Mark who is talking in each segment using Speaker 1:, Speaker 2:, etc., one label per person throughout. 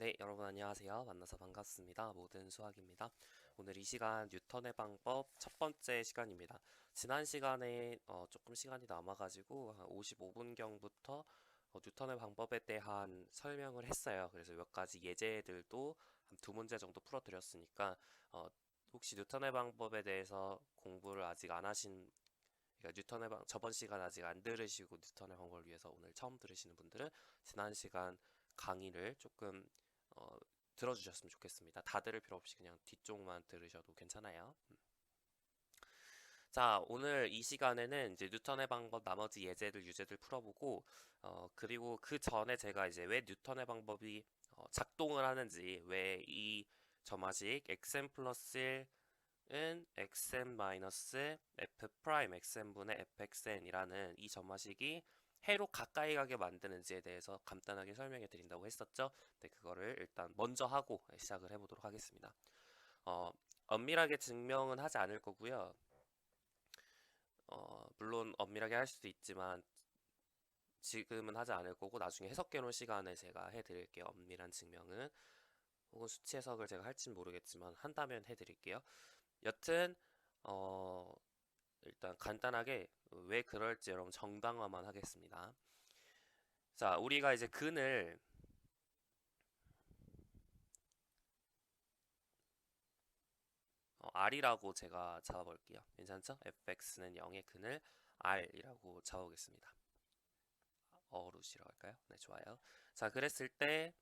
Speaker 1: 네, 여러분 안녕하세요. 만나서 반갑습니다. 모든 수학입니다. 오늘 이 시간 뉴턴의 방법 첫 번째 시간입니다. 지난 시간에 조금 시간이 남아가지고 한 55분경부터 뉴턴의 방법에 대한 설명을 했어요. 그래서 몇 가지 예제들도 한 두 문제 정도 풀어드렸으니까 어, 혹시 뉴턴의 방법에 대해서 공부를 아직 안 하신 그러니까 저번 시간 아직 안 들으시고 뉴턴의 방법을 위해서 오늘 처음 들으시는 분들은 지난 시간 강의를 조금 어, 들어주셨으면 좋겠습니다. 다 들을 필요 없이 그냥 뒤쪽만 들으셔도 괜찮아요. 자, 오늘 이 시간에는 이제 뉴턴의 방법 나머지 예제들, 유제들 풀어보고, 그리고 그 전에 제가 이제 왜 뉴턴의 방법이 작동을 하는지, 왜 이 점화식 xn 플러스 1은 xn 마이너스 f 프라임 xn분의 fxn이라는 이 점화식이 해로 가까이 가게 만드는지에 대해서 간단하게 설명해 드린다고 했었죠. 네, 그거를 일단 먼저 하고 시작을 해보도록 하겠습니다. 어, 엄밀하게 증명은 하지 않을 거고요. 물론 엄밀하게 할 수도 있지만 지금은 하지 않을 거고 나중에 해석해놓은 시간에 제가 해드릴게요. 엄밀한 증명은 혹은 수치 해석을 제가 할진 모르겠지만 한다면 해드릴게요. 여튼 어, 일단 간단하게 왜 그럴지 여러분 정당화만 하겠습니다. 자, 우리가 이제 근을 R이라고 제가 잡아볼게요. 괜찮죠? fx는 0의 근을 R이라고 잡아보겠습니다. 어루시라고 할까요? 네, 좋아요. 자, 그랬을 때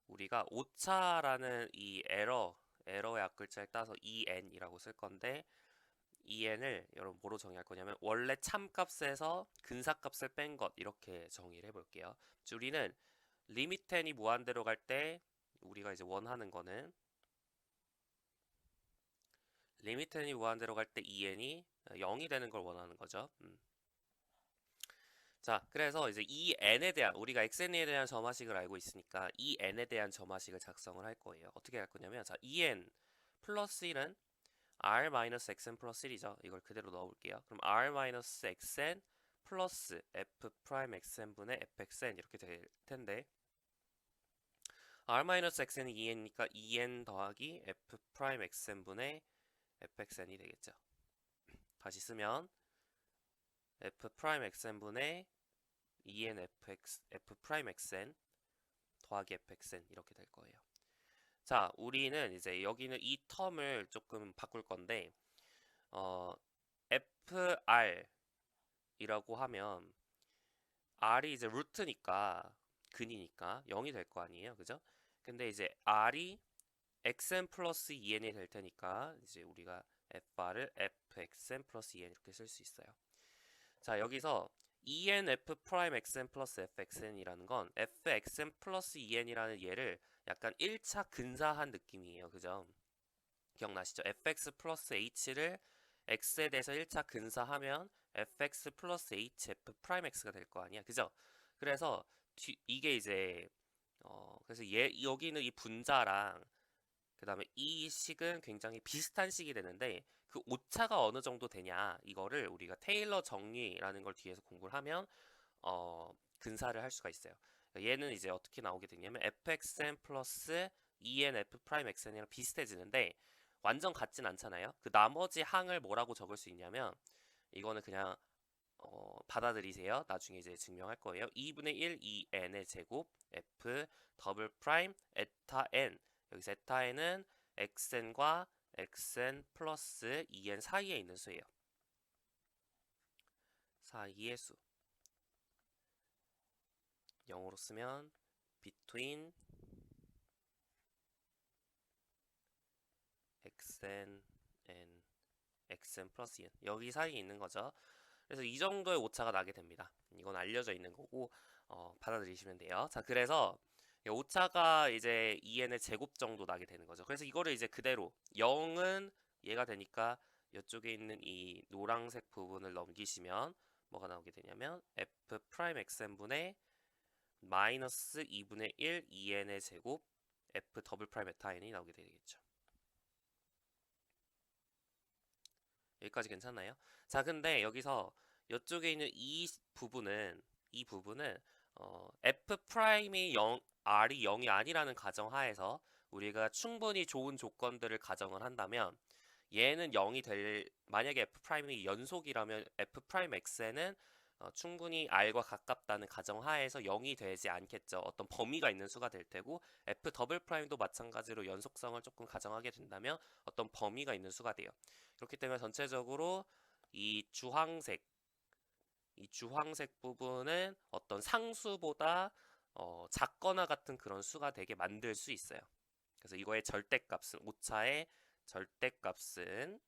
Speaker 1: 우리가 오차라는 이 에러의 앞글자를 따서 en이라고 쓸 건데 en을 여러분 뭐로 정의할 거냐면 원래 참값에서 근사값을 뺀 것 이렇게 정의를 해볼게요. 우리는 리미트 n이 무한대로 갈 때 우리가 이제 원하는 거는 리미트 n이 무한대로 갈 때 en이 0이 되는 걸 원하는 거죠. 자, 그래서 이제 이 n에 대한 우리가 xn에 대한 점화식을 알고 있으니까 이 n에 대한 점화식을 작성을 할 거예요. 어떻게 할 거냐면 자, 2n 플러스 1은 r 마이너스 xn 플러스 1이죠. 이걸 그대로 넣어볼게요. 그럼 r 마이너스 xn 플러스 f 프라임 xn 분의 fxn 이렇게 될 텐데 r 마이너스 xn이 2n이니까 2n 더하기 f 프라임 xn 분의 fxn이 되겠죠. 다시 쓰면 f 프라임 xn 분의 2n f 프라임 xn 더하기 fxn 이렇게 될 거예요. 자, 우리는 이제 여기는 이 텀을 조금 바꿀 건데 fr이라고 하면 r이 이제 루트니까 근이니까 0이 될 거 아니에요, 그죠? 근데 이제 r이 xn 플러스 2n이 될 테니까 이제 우리가 fr을 fxn 플러스 2n 이렇게 쓸 수 있어요. 자, 여기서 enf 프라임 xn 플러스 fxn이라는 건 fxn 플러스 2n이라는 얘를 약간 1차 근사한 느낌이에요. 그죠? 기억나시죠? fx 플러스 h를 x에 대해서 1차 근사하면 fx 플러스 hf 프라임 x가 될 거 아니야. 그죠? 그래서 이게 이제 그래서 여기는 이 분자랑 그 다음에 이 식은 굉장히 비슷한 식이 되는데 그 오차가 어느 정도 되냐 이거를 우리가 테일러 정리라는 걸 뒤에서 공부를 하면 근사를 할 수가 있어요. 얘는 이제 어떻게 나오게 되냐면 fxn 플러스 2nf 프라임 xn이랑 비슷해지는데 완전 같진 않잖아요. 그 나머지 항을 뭐라고 적을 수 있냐면 이거는 그냥 받아들이세요. 나중에 이제 증명할 거예요. 2분의 1 2n의 제곱 f 더블 프라임 에타 n 여기서 에타 n은 xn과 xn 플러스 2n 사이에 있는 수예요. 사이의 수. 0으로 쓰면 between xn and xn 플러스 2n 여기 사이에 있는 거죠. 그래서 이 정도의 오차가 나게 됩니다. 이건 알려져 있는 거고 받아들이시면 돼요. 자, 그래서 오차가 이제 2n의 제곱 정도 나게 되는 거죠. 그래서 이거를 이제 그대로 0은 얘가 되니까 이쪽에 있는 이 노란색 부분을 넘기시면 뭐가 나오게 되냐면 f 프라임 xn분의 마이너스 2분의 1 2n의 제곱 f 더블 프라임 베타 n이 나오게 되겠죠. 여기까지 괜찮나요? 자, 근데 여기서 이쪽에 있는 이 부분은 f 프라임이 0 R이 0이 아니라는 가정하에서 우리가 충분히 좋은 조건들을 가정을 한다면 얘는 0이 만약에 F'이 연속이라면 F'X에는 충분히 R과 가깝다는 가정하에서 0이 되지 않겠죠. 어떤 범위가 있는 수가 될 테고 F'도 마찬가지로 연속성을 조금 가정하게 된다면 어떤 범위가 있는 수가 돼요. 그렇기 때문에 전체적으로 이 주황색 부분은 어떤 상수보다 작거나 같은 그런 수가 되게 만들 수 있어요. 그래서 이거의 절대값은 오차의 절대값은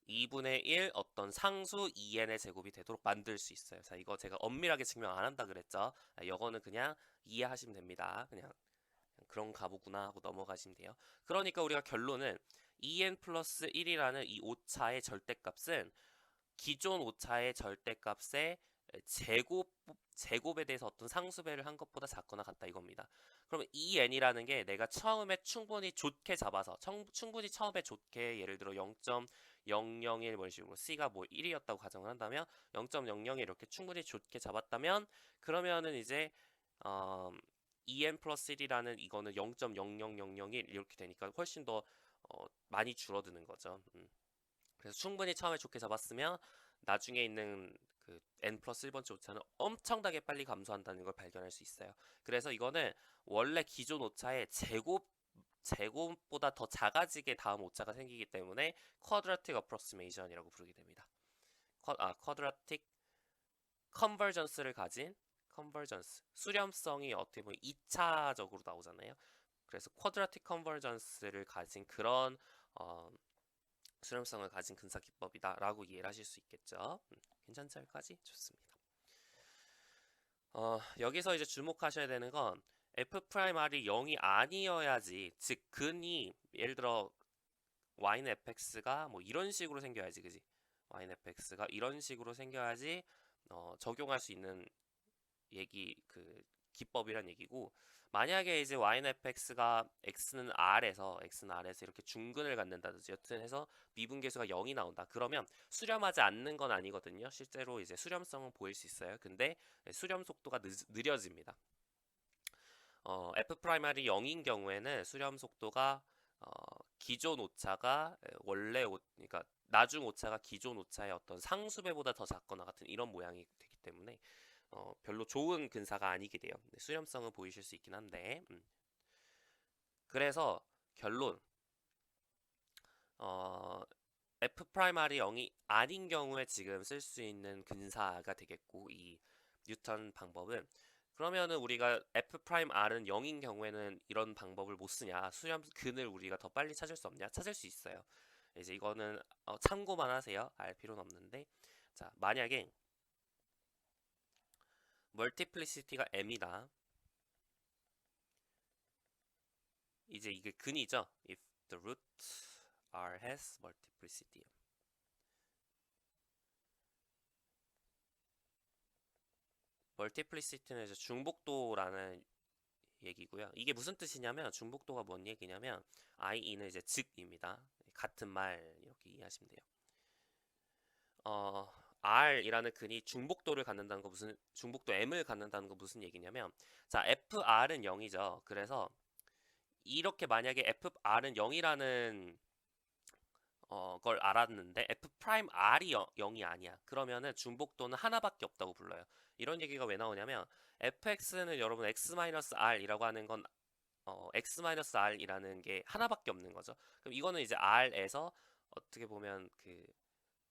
Speaker 1: 2분의 1 어떤 상수 2n의 제곱이 되도록 만들 수 있어요. 자, 이거 제가 엄밀하게 증명 안 한다 그랬죠. 이거는 그냥 이해하시면 됩니다. 그냥 그런 가보구나 하고 넘어가시면 돼요. 그러니까 우리가 결론은 2n 플러스 1이라는 이 오차의 절대값은 기존 오차의 절대값의 제곱에 대해서 어떤 상수배를 한 것보다 작거나 같다 이겁니다. 그러면 이 n이라는 게 내가 처음에 충분히 좋게 잡아서 충분히 처음에 좋게 예를 들어 0.001 이런 식으로 c가 뭐 1이었다고 가정을 한다면 0.001 이렇게 충분히 좋게 잡았다면 그러면은 이제 2n 플러스 1이라는 이거는 0.00001 이렇게 되니까 훨씬 더 많이 줄어드는 거죠. 그래서 충분히 처음에 좋게 잡았으면 나중에 있는 그 n 플러스 1번째 오차는 엄청나게 빨리 감소한다는 걸 발견할 수 있어요. 그래서 이거는 원래 기존 오차의 제곱보다 더 작아지게 다음 오차가 생기기 때문에 쿼드라틱 어프로시메이션이라고 부르게 됩니다. 쿼드라틱 컨버전스를 가진 수렴성이 어떻게 보면 2차적으로 나오잖아요. 그래서 쿼드라틱 컨버전스를 가진 그런 수렴성을 가진 근사 기법이다라고 이해를 하실 수 있겠죠. 괜찮죠? 여기까지? 좋습니다. 여기서 이제 주목하셔야 되는 건 F'R이 0이 아니어야지, 즉 근이 예를 들어 y는 fx가 뭐 이런 식으로 생겨야지, 그지? y는 fx가 이런 식으로 생겨야지 적용할 수 있는 기법이란 얘기고, 만약에 이제 y는 fx가 x는 r에서 이렇게 중근을 갖는다든지 여튼 해서 미분계수가 0이 나온다. 그러면 수렴하지 않는 건 아니거든요. 실제로 이제 수렴성은 보일 수 있어요. 근데 수렴 속도가 느려집니다. F'R이 0인 경우에는 수렴 속도가 기존 오차가 그러니까 나중 오차가 기존 오차의 어떤 상수배보다 더 작거나 같은 이런 모양이 되기 때문에 별로 좋은 근사가 아니게 돼요. 수렴성은 보이실 수 있긴 한데 그래서 결론 F'R이 0이 아닌 경우에 지금 쓸 수 있는 근사가 되겠고, 이 뉴턴 방법은 그러면은 우리가 F'R은 0인 경우에는 이런 방법을 못 쓰냐, 수렴 근을 우리가 더 빨리 찾을 수 없냐? 찾을 수 있어요. 이제 이거는 참고만 하세요. 알 필요는 없는데, 자, 만약에 멀티플리시티가 m이다. 이제 이게 근이죠. If the root r has multiplicity. 멀티플리시티는 이제 중복도라는 얘기고요. 이게 무슨 뜻이냐면 중복도가 뭔 얘기냐면 IE는 이제 즉입니다. 같은 말 이렇게 이해하시면 돼요. R이라는 근이 중복도를 갖는다는 거 중복도 M을 갖는다는 거 무슨 얘기냐면, 자, FR은 0이죠. 그래서 이렇게 만약에 FR은 0이라는 걸 알았는데 F'R이 0이 아니야. 그러면은 중복도는 하나밖에 없다고 불러요. 이런 얘기가 왜 나오냐면 fx는 여러분 x-r이라고 하는 건 x-r이라는 게 하나밖에 없는 거죠. 그럼 이거는 이제 r에서 어떻게 보면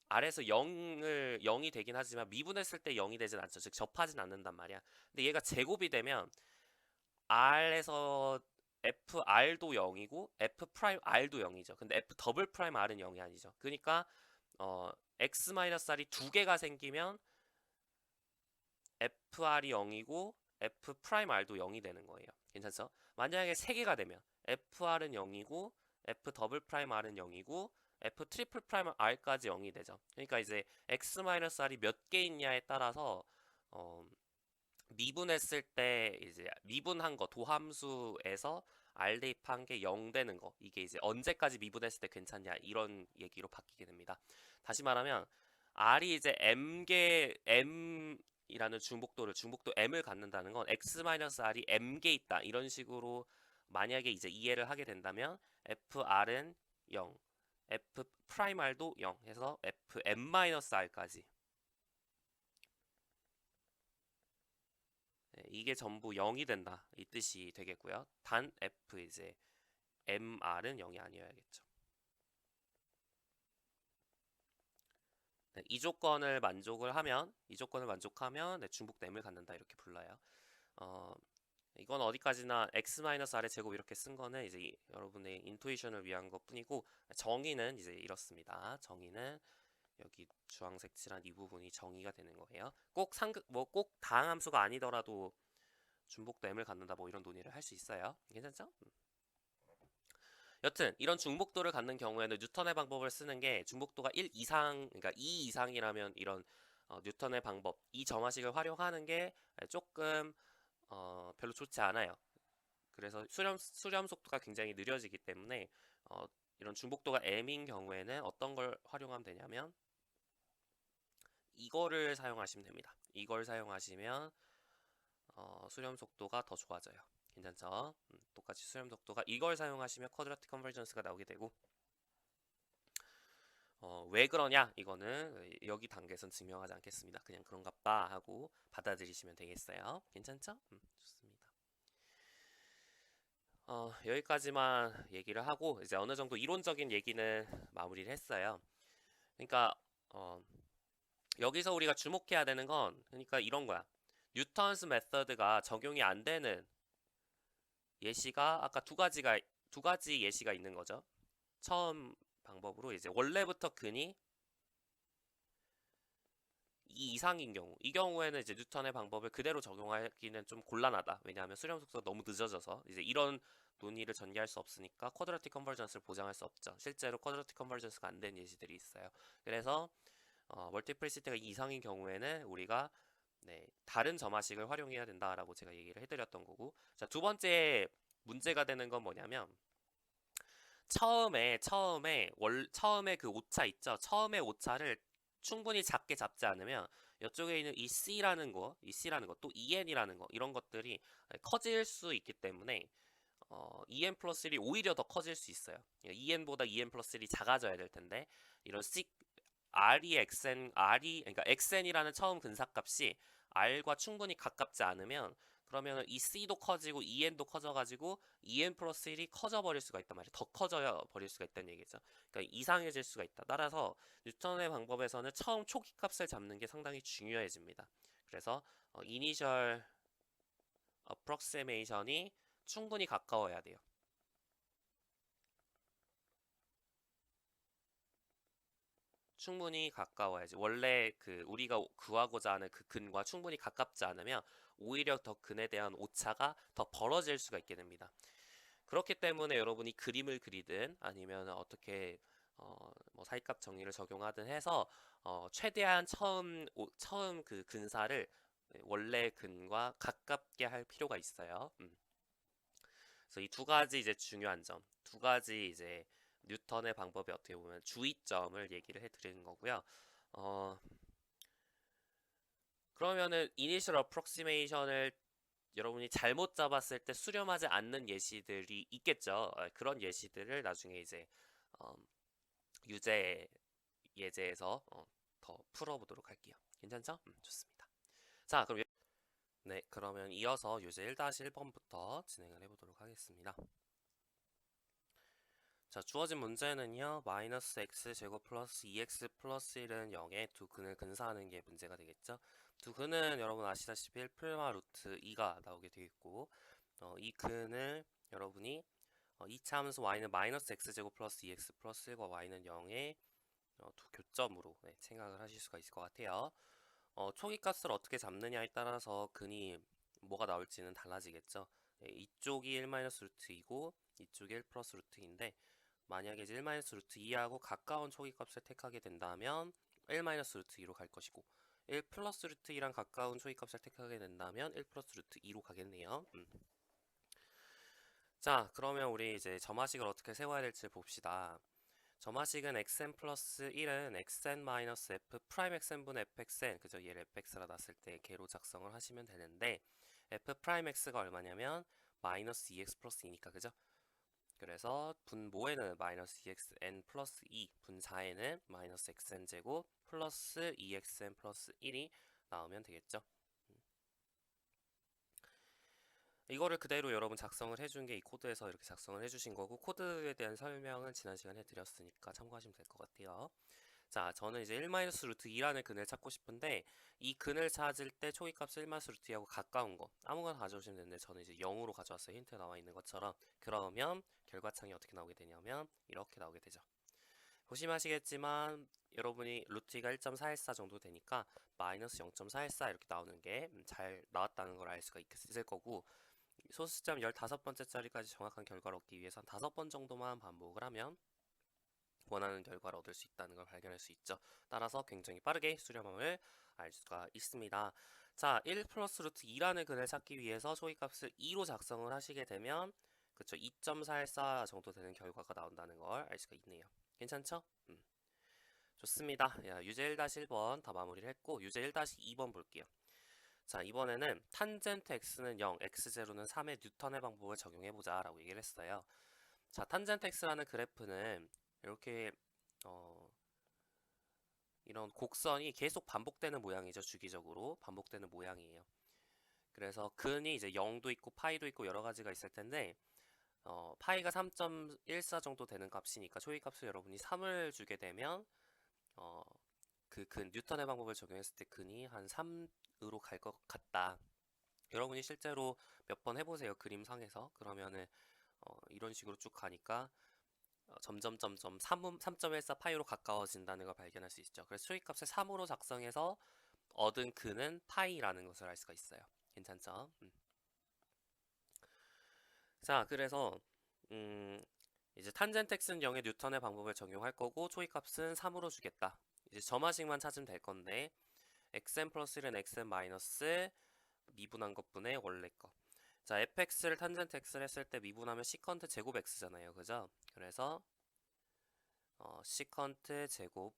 Speaker 1: r에서 0이 되긴 하지만 미분했을 때 0이 되진 않죠. 즉 접하진 않는단 말이야. 근데 얘가 제곱이 되면 r에서 FR도 0이고 F'R도 0이죠. 근데 F'R은 0이 아니죠. 그러니까 X-R이 두 개가 생기면 FR이 0이고 F'R도 0이 되는 거예요. 괜찮죠? 만약에 세 개가 되면 FR은 0이고 F'R은 0이고 F'R까지 0이 되죠. 그러니까 이제 X-R이 몇 개 있냐에 따라서 미분했을 때 이제 미분한 거 도함수에서 R 대입한 게 0 되는 거, 이게 이제 언제까지 미분했을 때 괜찮냐 이런 얘기로 바뀌게 됩니다. 다시 말하면 R이 이제 이라는 중복도 m을 갖는다는 건 x-r이 m개 있다 이런 식으로 만약에 이제 이해를 하게 된다면 fr은 0, f'r도 0 해서 fm-r까지 네, 이게 전부 0이 된다 이 뜻이 되겠고요. 단 f 이제 mr은 0이 아니어야겠죠. 네, 이 조건을 만족하면 네, 중복도 m을 갖는다 이렇게 불러요. 이건 어디까지나 x-r의 제곱 이렇게 쓴 거는 이제 여러분의 인투이션을 위한 것 뿐이고 정의는 이제 이렇습니다. 정의는 여기 주황색 칠한 이 부분이 정의가 되는 거예요. 꼭 다항함수가 아니더라도 중복도 m을 갖는다 뭐 이런 논의를 할 수 있어요. 괜찮죠? 여튼 이런 중복도를 갖는 경우에는 뉴턴의 방법을 쓰는 게 중복도가 1 이상, 그러니까 2 이상이라면 이런 뉴턴의 방법, 이 점화식을 활용하는 게 조금 별로 좋지 않아요. 그래서 수렴 속도가 굉장히 느려지기 때문에 이런 중복도가 m인 경우에는 어떤 걸 활용하면 되냐면 이거를 사용하시면 됩니다. 이걸 사용하시면 수렴 속도가 더 좋아져요. 괜찮죠? 똑같이 수렴 속도가 이걸 사용하시면 쿼드라틱 컨버전스가 나오게 되고 왜 그러냐? 이거는 여기 단계에선 증명하지 않겠습니다. 그냥 그런갑다 하고 받아들이시면 되겠어요. 괜찮죠? 좋습니다. 여기까지만 얘기를 하고 이제 어느 정도 이론적인 얘기는 마무리를 했어요. 그러니까 여기서 우리가 주목해야 되는 건 그러니까 이런 거야. 뉴턴스 메서드가 적용이 안 되는 예시가 아까 두 가지 예시가 있는 거죠. 처음 방법으로 이제 원래부터 근이 2 이상인 경우, 이 경우에는 이제 뉴턴의 방법을 그대로 적용하기는 좀 곤란하다. 왜냐하면 수렴 속도가 너무 늦어져서 이제 이런 논의를 전개할 수 없으니까 쿼드라틱 컨버전스를 보장할 수 없죠. 실제로 쿼드라틱 컨버전스가 안 된 예시들이 있어요. 그래서 멀티플리시티가 2 이상인 경우에는 우리가 네, 다른 점화식을 활용해야 된다라고 제가 얘기를 해드렸던 거고, 자, 두 번째 문제가 되는 건 뭐냐면 처음에 그 오차 있죠. 처음에 오차를 충분히 작게 잡지 않으면 이쪽에 있는 이 C라는 거, 또 EN이라는 거 이런 것들이 커질 수 있기 때문에 EN 플러스 1이 오히려 더 커질 수 있어요. EN보다 EN 플러스 1이 작아져야 될 텐데 이런 그러니까 XN이라는 처음 근사값이 R과 충분히 가깝지 않으면 그러면 이 C도 커지고 EN도 커져가지고 EN 플러스 1이 커져 버릴 수가 있단 말이에요. 더 커져 버릴 수가 있다는 얘기죠. 그러니까 이상해질 수가 있다. 따라서 뉴턴의 방법에서는 처음 초기 값을 잡는 게 상당히 중요해집니다. 그래서 이니셜 어프록시메이션이 충분히 가까워야 돼요. 충분히 가까워야지. 원래 그 우리가 구하고자 하는 그 근과 충분히 가깝지 않으면 오히려 더 근에 대한 오차가 더 벌어질 수가 있게 됩니다. 그렇기 때문에 여러분이 그림을 그리든 아니면 어떻게 뭐 사이값 정리를 적용하든 해서 최대한 처음 그 근사를 원래 근과 가깝게 할 필요가 있어요. 그래서 이 두 가지 이제 중요한 점, 두 가지 이제 뉴턴의 방법이 어떻게 보면 주의점을 얘기를 해드리는 거고요. 그러면은 이니셜 어프록시메이션을 여러분이 잘못 잡았을 때 수렴하지 않는 예시들이 있겠죠. 그런 예시들을 나중에 이제 어, 유제 예제에서 더 풀어보도록 할게요. 괜찮죠? 좋습니다. 자, 네, 그러면 이어서 유제 1-1번부터 진행을 해보도록 하겠습니다. 자, 주어진 문제는요. 마이너스 x제곱 플러스 2x 플러스 1은 0에 두 근을 근사하는 게 문제가 되겠죠. 두 근은 여러분 아시다시피 1플마 루트 2가 나오게 되어 있고 이 근을 여러분이 2차 함수 y는 마이너스 x제곱 플러스 2x 플러스 1과 y는 0의 두 교점으로 생각을 하실 수가 있을 것 같아요. 초기값을 어떻게 잡느냐에 따라서 근이 뭐가 나올지는 달라지겠죠. 이쪽이 1 마이너스 루트 2고 이쪽이 1 플러스 루트 2인데 만약에 이제 1 마이너스 루트 2하고 가까운 초기값을 택하게 된다면 1 마이너스 루트 2로 갈 것이고 1 플러스 루트 2랑 가까운 초기값을 택하게 된다면 1 플러스 루트 2로 가겠네요. 자, 그러면 우리 이제 점화식을 어떻게 세워야 될지 봅시다. 점화식은 xn 플러스 1은 xn 마이너스 f 프라임 xn분의 fxn, 그죠? 얘를 fx라 놨을 때 걔로 작성을 하시면 되는데 f 프라임 x가 얼마냐면 마이너스 2x 플러스 2니까, 그죠? 그래서 분모에는 마이너스 2xn 플러스 2, 분자에는 마이너스 xn 제곱 플러스 2xn 플러스 1이 나오면 되겠죠? 이거를 그대로 여러분 작성을 해준 게 이 코드에서 이렇게 작성을 해주신 거고, 코드에 대한 설명은 지난 시간에 드렸으니까 참고하시면 될 것 같아요. 자, 저는 이제 1-루트 2라는 근을 찾고 싶은데, 이 근을 찾을 때 초기값 1-루트 2하고 가까운 거 아무거나 가져오시면 되는데, 저는 이제 0으로 가져왔어요. 힌트에 나와 있는 것처럼. 그러면 결과창이 어떻게 나오게 되냐면 이렇게 나오게 되죠. 보시면 아시겠지만 여러분이 루트 2가 1.414 정도 되니까 마이너스 0.414 이렇게 나오는 게 잘 나왔다는 걸 알 수가 있을 거고, 소수점 15번째 짜리까지 정확한 결과를 얻기 위해서 한 5번 정도만 반복을 하면 원하는 결과를 얻을 수 있다는 걸 발견할 수 있죠. 따라서 굉장히 빠르게 수렴함을 알 수가 있습니다. 자, 1 플러스 루트 2라는 근을 찾기 위해서 초기값을 2로 작성을 하시게 되면 그쵸, 2.414 정도 되는 결과가 나온다는 걸 알 수가 있네요. 괜찮죠? 좋습니다. 야, 유제 1-1번 다 마무리를 했고, 유제 1-2번 볼게요. 자, 이번에는 탄젠트 x는 0, x0는 3의 뉴턴의 방법을 적용해보자 라고 얘기를 했어요. 자, 탄젠트 x라는 그래프는 이렇게 이런 곡선이 계속 반복되는 모양이죠. 주기적으로 반복되는 모양이에요. 그래서 근이 이제 0도 있고 파이도 있고 여러 가지가 있을 텐데, 파이가 3.14 정도 되는 값이니까 초기값을 여러분이 3을 주게 되면 그 근 뉴턴의 방법을 적용했을 때 근이 한 3으로 갈 것 같다. 여러분이 실제로 몇 번 해보세요. 그림상에서. 그러면은 이런 식으로 쭉 가니까 점점 3.14 파이로 가까워진다는 걸 발견할 수 있죠. 그래서 초기값을 3으로 작성해서 얻은 근은 파이라는 것을 알 수가 있어요. 괜찮죠? 자, 그래서 이제 탄젠트 x는 0의 뉴턴의 방법을 적용할 거고 초기값은 3으로 주겠다. 이제 점화식만 찾으면 될 건데 xn 플러스 1은 xn 마이너스 미분한 것분의 원래 거. 자, fx를 탄젠트 x를 했을 때 미분하면 시컨트 제곱 x잖아요. 그죠? 그래서 시컨트 제곱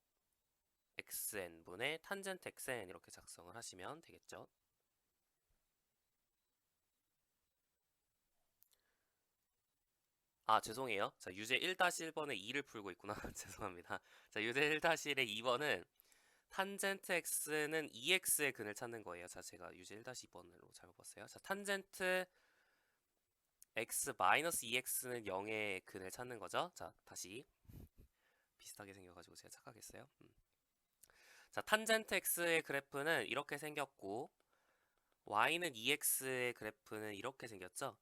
Speaker 1: xn분의 탄젠트 xn 이렇게 작성을 하시면 되겠죠. 아, 죄송해요. 자, 유제 1-1번에 2를 풀고 있구나. 죄송합니다. 자, 유제 1-1의 2번은 탄젠트 x는 2x의 근을 찾는 거예요. 자, 제가 유제 1-2번으로 잘못 봤어요. 자, 탄젠트 x 마이너스 2x는 0의 근을 찾는 거죠. 자, 다시 비슷하게 생겨가지고 제가 착각했어요. 자, 탄젠트 x의 그래프는 이렇게 생겼고 y는 2x의 그래프는 이렇게 생겼죠.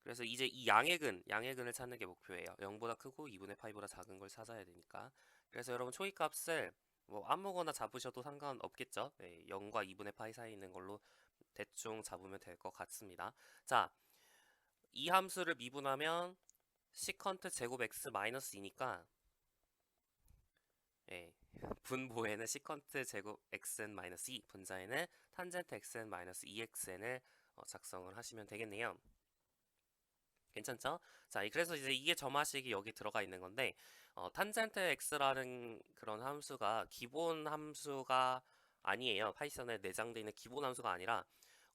Speaker 1: 그래서 이제 이 양의 근을 찾는 게 목표예요. 0보다 크고 2분의 파이보다 작은 걸 찾아야 되니까. 그래서 여러분 초기값을 뭐 아무거나 잡으셔도 상관없겠죠. 네, 0과 2분의 파이 사이에 있는 걸로 대충 잡으면 될 것 같습니다. 자, 이 함수를 미분하면 시컨트 제곱 x 마이너스 2니까 예, 분모에는 시컨트 제곱 xn 마이너스 2, 분자에는 탄젠트 xn 마이너스 2xn을 작성을 하시면 되겠네요. 괜찮죠? 자, 그래서 이제 이게 점화식이 여기 들어가 있는 건데, 탄젠트 x라는 그런 함수가 기본 함수가 아니에요. 파이썬에 내장되어 있는 기본 함수가 아니라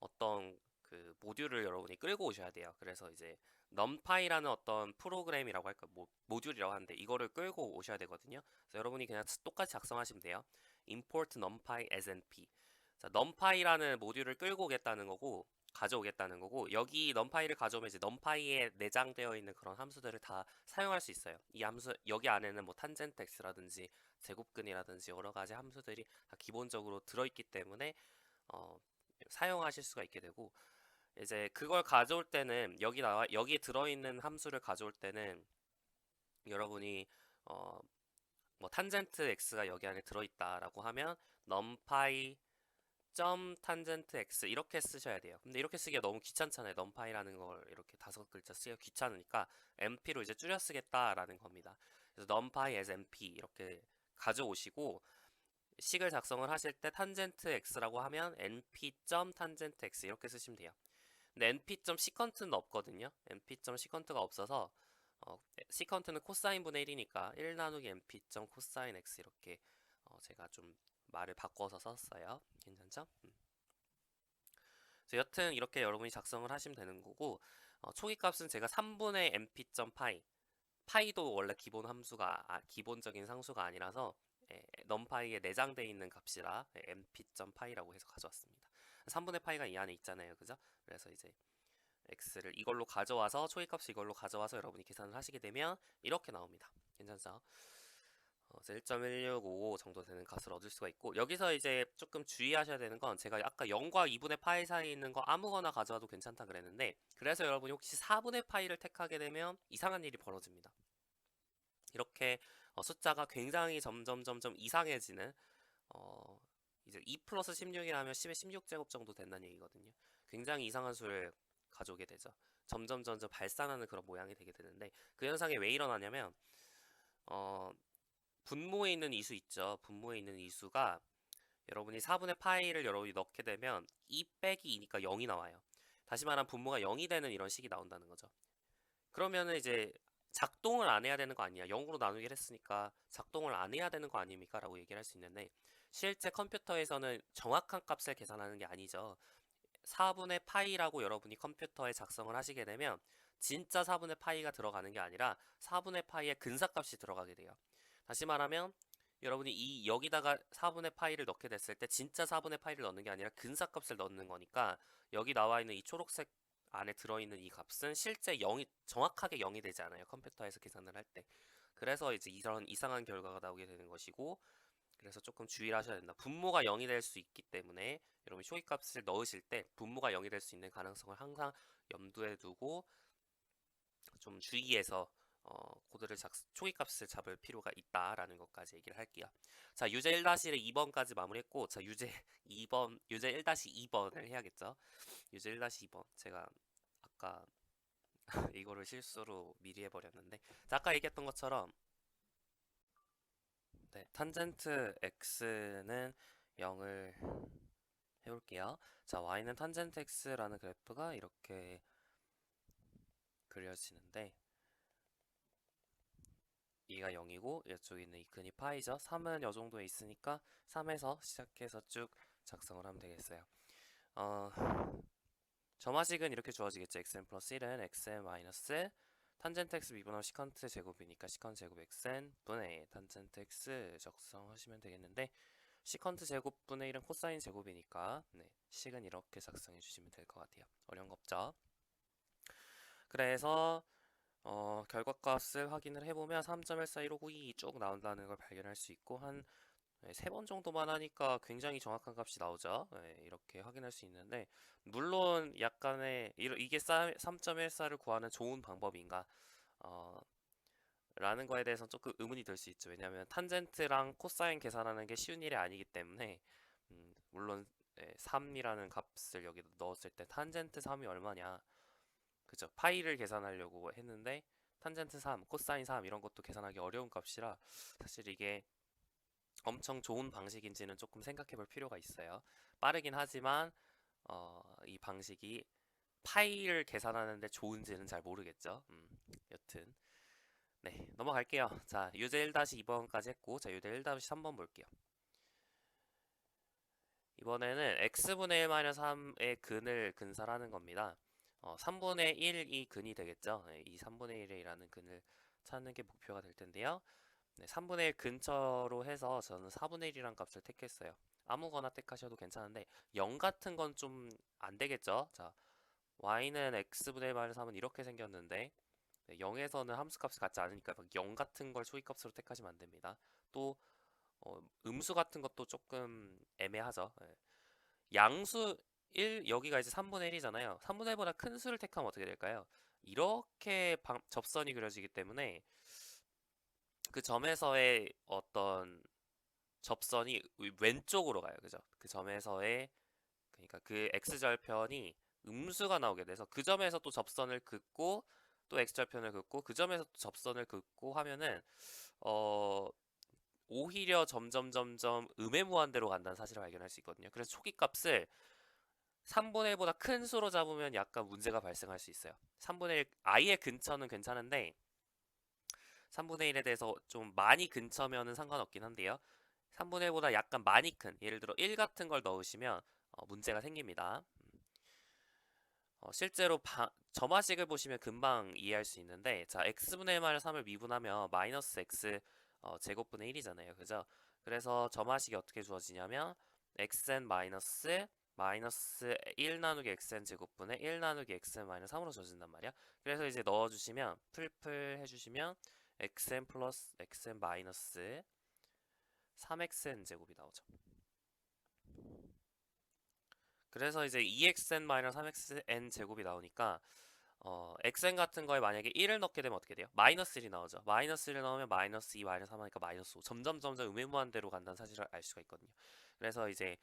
Speaker 1: 어떤 그 모듈을 여러분이 끌고 오셔야 돼요. 그래서 이제 numpy라는 어떤 프로그램이라고 할까, 모듈이라고 하는데 이거를 끌고 오셔야 되거든요. 그래서 여러분이 그냥 똑같이 작성하시면 돼요. import numpy as np. 자, numpy라는 모듈을 끌고 오겠다는 거고, 가져오겠다는 거고, 여기 numpy를 가져오면 이제 numpy에 내장되어 있는 그런 함수들을 다 사용할 수 있어요. 이 함수 여기 안에는 뭐 탄젠트 x라든지 제곱근이라든지 여러 가지 함수들이 다 기본적으로 들어있기 때문에 사용하실 수가 있게 되고, 이제 그걸 가져올 때는 여기 들어있는 함수를 가져올 때는 여러분이 뭐 탄젠트 x가 여기 안에 들어있다라고 하면 numpy 점 탄젠트 x 이렇게 쓰셔야 돼요. 근데 이렇게 쓰기가 너무 귀찮잖아요. numpy라는 걸 이렇게 5글자 쓰기가 귀찮으니까 np로 이제 줄여 쓰겠다라는 겁니다. 그래서 numpy as np 이렇게 가져오시고 식을 작성을 하실 때 탄젠트 x라고 하면 np 점 탄젠트 x 이렇게 쓰시면 돼요. 근데 np 점 시컨트는 없거든요. np 점 시컨트가 없어서 시컨트는 코사인 분의 1이니까 1 나누기 np 점 코사인 x 이렇게 제가 좀 말을 바꿔서 썼어요. 괜찮죠? 그래서 여튼 이렇게 여러분이 작성을 하시면 되는 거고 초기 값은 제가 3분의 np 점 파이도 원래 기본 함수가 기본적인 상수가 아니라서 넘파이에 내장되어 있는 값이라 np 점 파이라고 해서 가져왔습니다. 3분의 파이가 이 안에 있잖아요, 그죠? 그래서 이제 x를 이걸로 가져와서 초기 값을 이걸로 가져와서 여러분이 계산을 하시게 되면 이렇게 나옵니다. 괜찮죠? 1.1655 정도 되는 값을 얻을 수가 있고, 여기서 이제 조금 주의하셔야 되는 건 제가 아까 0과 2분의 파이 사이에 있는 거 아무거나 가져와도 괜찮다 그랬는데, 그래서 여러분이 혹시 4분의 파이를 택하게 되면 이상한 일이 벌어집니다. 이렇게 숫자가 굉장히 점점 이상해지는 이제 2 플러스 16이라면 10의 16제곱 정도 된다는 얘기거든요. 굉장히 이상한 수를 가져오게 되죠. 점점 발산하는 그런 모양이 되게 되는데, 그 현상이 왜 일어나냐면 분모에 있는 이수 있죠. 분모에 있는 이수가 여러분이 4분의 파이를 여러분이 넣게 되면 2 빼기 2니까 0이 나와요. 다시 말하면 분모가 0이 되는 이런 식이 나온다는 거죠. 그러면은 이제 작동을 안 해야 되는 거 아니야. 0으로 나누기를 했으니까 작동을 안 해야 되는 거 아닙니까? 라고 얘기를 할 수 있는데, 실제 컴퓨터에서는 정확한 값을 계산하는 게 아니죠. 4분의 파이라고 여러분이 컴퓨터에 작성을 하시게 되면 진짜 4분의 파이가 들어가는 게 아니라 4분의 파이의 근사값이 들어가게 돼요. 다시 말하면 여러분이 여기다가 4분의 파이를 넣게 됐을 때 진짜 4분의 파이를 넣는 게 아니라 근사값을 넣는 거니까, 여기 나와 있는 이 초록색 안에 들어있는 이 값은 실제 0이 정확하게 0이 되지 않아요. 컴퓨터에서 계산을 할 때. 그래서 이제 이런 이상한 결과가 나오게 되는 것이고, 그래서 조금 주의를 하셔야 된다. 분모가 0이 될 수 있기 때문에 여러분 초기값을 넣으실 때 분모가 0이 될 수 있는 가능성을 항상 염두에 두고 좀 주의해서 코드를 초기값을 잡을 필요가 있다라는 것까지 얘기를 할게요. 자, 유제 1-1의 2번까지 마무리했고, 자, 유제 2번, 유제 1-2번을 해야겠죠. 유제 1-2번. 제가 아까 이거를 실수로 미리 해버렸는데, 자, 아까 얘기했던 것처럼 네, 탄젠트 x는 0을 해볼게요. 자, y는 탄젠트 x라는 그래프가 이렇게 그려지는데, 이가 0이고 이쪽에 있는 이 근이 파이죠. 3은 이 정도에 있으니까 3에서 시작해서 쭉 작성을 하면 되겠어요. 점화식은 이렇게 주어지겠죠. xn 플러스 1은 xn 마이너스 탄젠트 x 미분하면 시컨트 제곱이니까 시컨트 제곱 xn 분의 탄젠트 x 작성하시면 되겠는데, 시컨트 제곱 분의 1은 코사인 제곱이니까 네, 식은 이렇게 작성해 주시면 될 것 같아요. 어려운 거 없죠? 그래서 결과값을 확인을 해보면 3.141592 쭉 나온다는 걸 발견할 수 있고, 한 3번 정도만 하니까 굉장히 정확한 값이 나오죠. 네, 이렇게 확인할 수 있는데, 물론 약간의 이게 3.14를 구하는 좋은 방법인가 라는 거에 대해서 조금 의문이 들 수 있죠. 왜냐하면 탄젠트랑 코사인 계산하는 게 쉬운 일이 아니기 때문에, 물론 3이라는 값을 여기 넣었을 때 탄젠트 3이 얼마냐, 그죠? 파이를 계산하려고 했는데 탄젠트 3, 코사인 3 이런 것도 계산하기 어려운 값이라 사실 이게 엄청 좋은 방식인지는 조금 생각해 볼 필요가 있어요. 빠르긴 하지만 이 방식이 파이를 계산하는데 좋은지는 잘 모르겠죠. 여튼 네, 넘어갈게요. 자, 유제 1-2번까지 했고, 자, 유제 1-3번 볼게요. 이번에는 x분의 1-3의 근을 근사하는 겁니다. 3분의 1이 근이 되겠죠. 네, 이 3분의 1이라는 근을 찾는 게 목표가 될 텐데요. 네, 3분의 1 근처로 해서 저는 4분의 1이란 값을 택했어요. 아무거나 택하셔도 괜찮은데 0 같은 건 좀 안 되겠죠. 자, y는 x분의 1-3은 이렇게 생겼는데 0에서는 함수값이 같지 않으니까 0 같은 걸 초기값으로 택하시면 안 됩니다. 또 음수 같은 것도 조금 애매하죠. 예. 양수 1, 여기가 이제 3분의 1이잖아요. 3분의 1보다 큰 수를 택하면 어떻게 될까요? 이렇게 접선이 그려지기 때문에 그 점에서의 어떤 접선이 왼쪽으로 가요. 그죠? 그 점에서의, 그러니까 그 x절편이 음수가 나오게 돼서 그 점에서 또 접선을 긋고 또 x절편을 긋고 그 점에서 또 접선을 긋고 하면은 오히려 점점 음의 무한대로 간다는 사실을 발견할 수 있거든요. 그래서 초기값을 3분의 1보다 큰 수로 잡으면 약간 문제가 발생할 수 있어요. 3분의 1 아예 근처는 괜찮은데 3분의 1에 대해서 좀 많이 근처면은 상관없긴 한데요. 3분의 1보다 약간 많이 큰, 예를 들어 1 같은 걸 넣으시면 문제가 생깁니다. 실제로 점화식을 보시면 금방 이해할 수 있는데, 자, x분의 1-3을 미분하면 마이너스 x 제곱분의 1이잖아요. 그죠? 그래서 점화식이 어떻게 주어지냐면 xn 마이너스 1 나누기 xn 제곱분의 1 나누기 xn 마이너스 3으로 주어진단 말이야. 그래서 이제 넣어주시면 풀풀 해주시면 xn 플러스 xn 마이너스 3xn 제곱이 나오죠. 그래서 이제 2xn-3xn 제곱이 나오니까 xn 같은 거에 만약에 1을 넣게 되면 어떻게 돼요? 마이너스 1이 나오죠. 마이너스 1을 넣으면 마이너스 2, 마이너스 3 하니까 마이너스 5. 점점 의무무한대로 간다는 사실을 알 수가 있거든요. 그래서 이제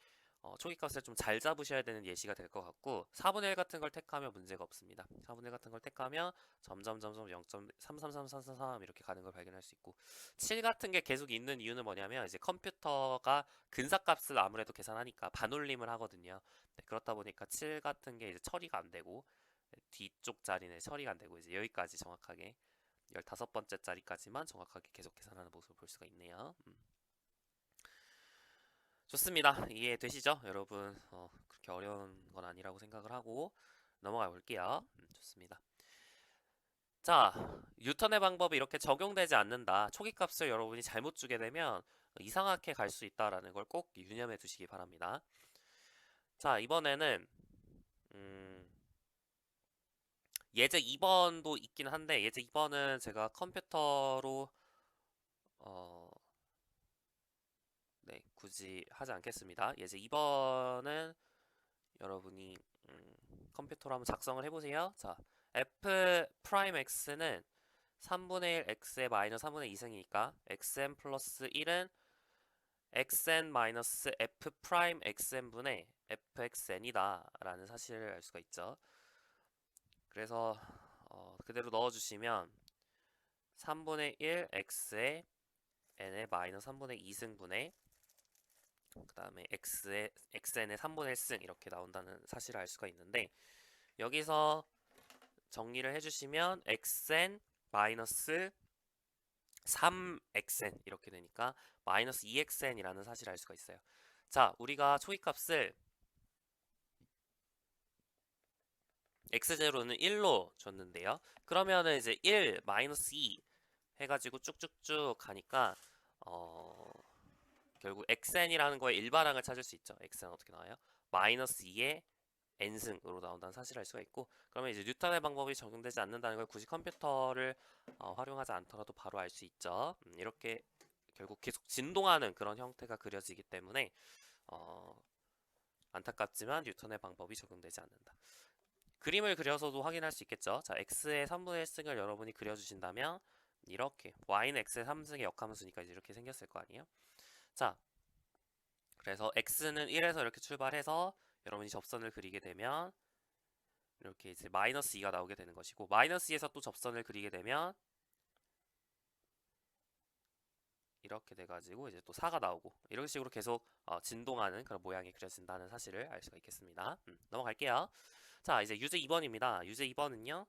Speaker 1: 초기값을 좀 잘 잡으셔야 되는 예시가 될 것 같고 4분의 1 같은 걸 택하면 문제가 없습니다. 4분의 1 같은 걸 택하면 점점 0.333333 이렇게 가는 걸 발견할 수 있고 7 같은 게 계속 있는 이유는 뭐냐면 이제 컴퓨터가 근사값을 아무래도 계산하니까 반올림을 하거든요. 네, 그렇다 보니까 7 같은 게 이제 처리가 안 되고 뒤쪽 자리는 처리가 안 되고 이제 여기까지 정확하게 15번째 자리까지만 정확하게 계속 계산하는 모습을 볼 수가 있네요. 좋습니다. 이해되시죠? 여러분 그렇게 어려운 건 아니라고 생각을 하고 넘어가 볼게요. 좋습니다. 자, 뉴턴의 방법이 이렇게 적용되지 않는다. 초기값을 여러분이 잘못 주게 되면 이상하게 갈 수 있다라는 걸 꼭 유념해 두시기 바랍니다. 자, 이번에는 예제 2번도 있긴 한데 예제 2번은 제가 컴퓨터로 네, 굳이 하지 않겠습니다. 예제 2번은 여러분이 컴퓨터로 한번 작성을 해보세요. 자, f 프라임 x는 3분의 1 x의 마이너스 3분의 2승이니까 xn 플러스 1은 xn 마이너스 f 프라임 xn분의 fxn이다 라는 사실을 알 수가 있죠. 그래서 그대로 넣어주시면 3분의 1 x의 n의 마이너스 3분의 2승분의 그 다음에 xn의 3분의 1승 이렇게 나온다는 사실을 알 수가 있는데 여기서 정리를 해주시면 xn 마이너스 3xn 이렇게 되니까 마이너스 2xn이라는 사실을 알 수가 있어요. 자, 우리가 초기값을 x0는 1로 줬는데요. 그러면은 이제 1 마이너스 2 해가지고 쭉쭉쭉 가니까 결국 xn이라는 거에 일반항을 찾을 수 있죠. xn 어떻게 나와요? 마이너스 2의 n승으로 나온다는 사실을 알 수가 있고 그러면 이제 뉴턴의 방법이 적용되지 않는다는 걸 굳이 컴퓨터를 활용하지 않더라도 바로 알 수 있죠. 이렇게 결국 계속 진동하는 그런 형태가 그려지기 때문에 안타깝지만 뉴턴의 방법이 적용되지 않는다. 그림을 그려서도 확인할 수 있겠죠. 자, x의 3분의 1승을 여러분이 그려주신다면 이렇게 y는 x의 3승의 역함수니까 이제 이렇게 생겼을 거 아니에요. 자, 그래서 x는 1에서 이렇게 출발해서 여러분이 접선을 그리게 되면 이렇게 이제 마이너스 2가 나오게 되는 것이고 마이너스 2에서 또 접선을 그리게 되면 이렇게 돼가지고 이제 또 4가 나오고 이런 식으로 계속 진동하는 그런 모양이 그려진다는 사실을 알 수가 있겠습니다. 넘어갈게요. 자, 이제 유제 2번입니다. 유제 2번은요.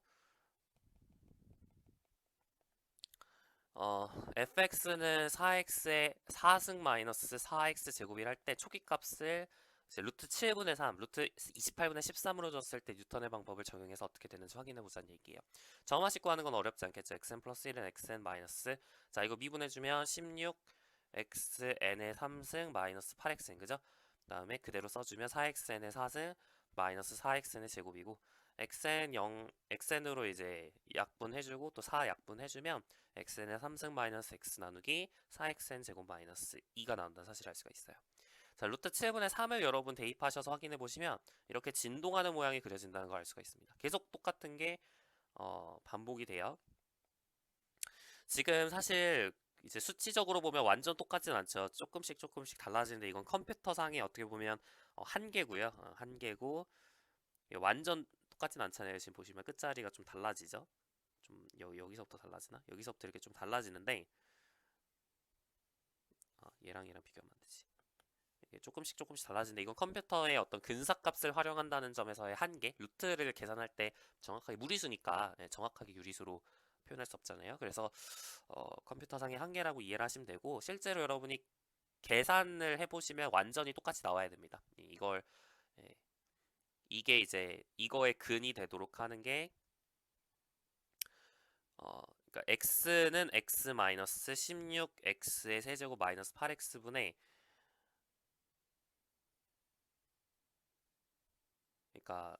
Speaker 1: fx는 4x의 4승 마이너스 4x 제곱을 할 때 초기값을 이제 루트 7분의 3, 루트 28분의 13으로 줬을 때 뉴턴의 방법을 적용해서 어떻게 되는지 확인해보자는 얘기예요. 점화식 구하는 건 어렵지 않겠죠. xn 플러스 1은 xn 마이너스 자 이거 미분해주면 16 xn의 3승 마이너스 8xn 그죠? 그 다음에 그대로 써주면 4xn의 4승 마이너스 4xn의 제곱이고 xn 0, xn으로 이제 약분해주고 또 4 약분해주면 xn의 3승 마이너스 x 나누기 4xn 제곱 마이너스 2가 나온다는 사실을 알 수가 있어요. 자, 루트 7분의 3을 여러분 대입하셔서 확인해 보시면 이렇게 진동하는 모양이 그려진다는 걸 알 수가 있습니다. 계속 똑같은 게 반복이 돼요. 지금 사실 이제 수치적으로 보면 완전 똑같진 않죠. 조금씩 달라지는데 이건 컴퓨터상에 어떻게 보면 한계고요. 한계고 완전 똑같진 않잖아요. 지금 보시면 끝자리가 좀 달라지죠. 좀 여기서부터 달라지나? 여기서부터 이렇게 좀 달라지는데 얘랑 비교하면 안 되지. 이게 조금씩 달라지는데 이건 컴퓨터의 어떤 근사값을 활용한다는 점에서의 한계, 루트를 계산할 때 정확하게 무리수니까 정확하게 유리수로 표현할 수 없잖아요. 그래서 컴퓨터상의 한계라고 이해를 하시면 되고, 실제로 여러분이 계산을 해보시면 완전히 똑같이 나와야 됩니다. 이걸 예, 이게 이제 이거의 근이 되도록 하는 게 그러니까 x는 x 마이너스 16x의 세제곱 마이너스 8x분의, 그러니까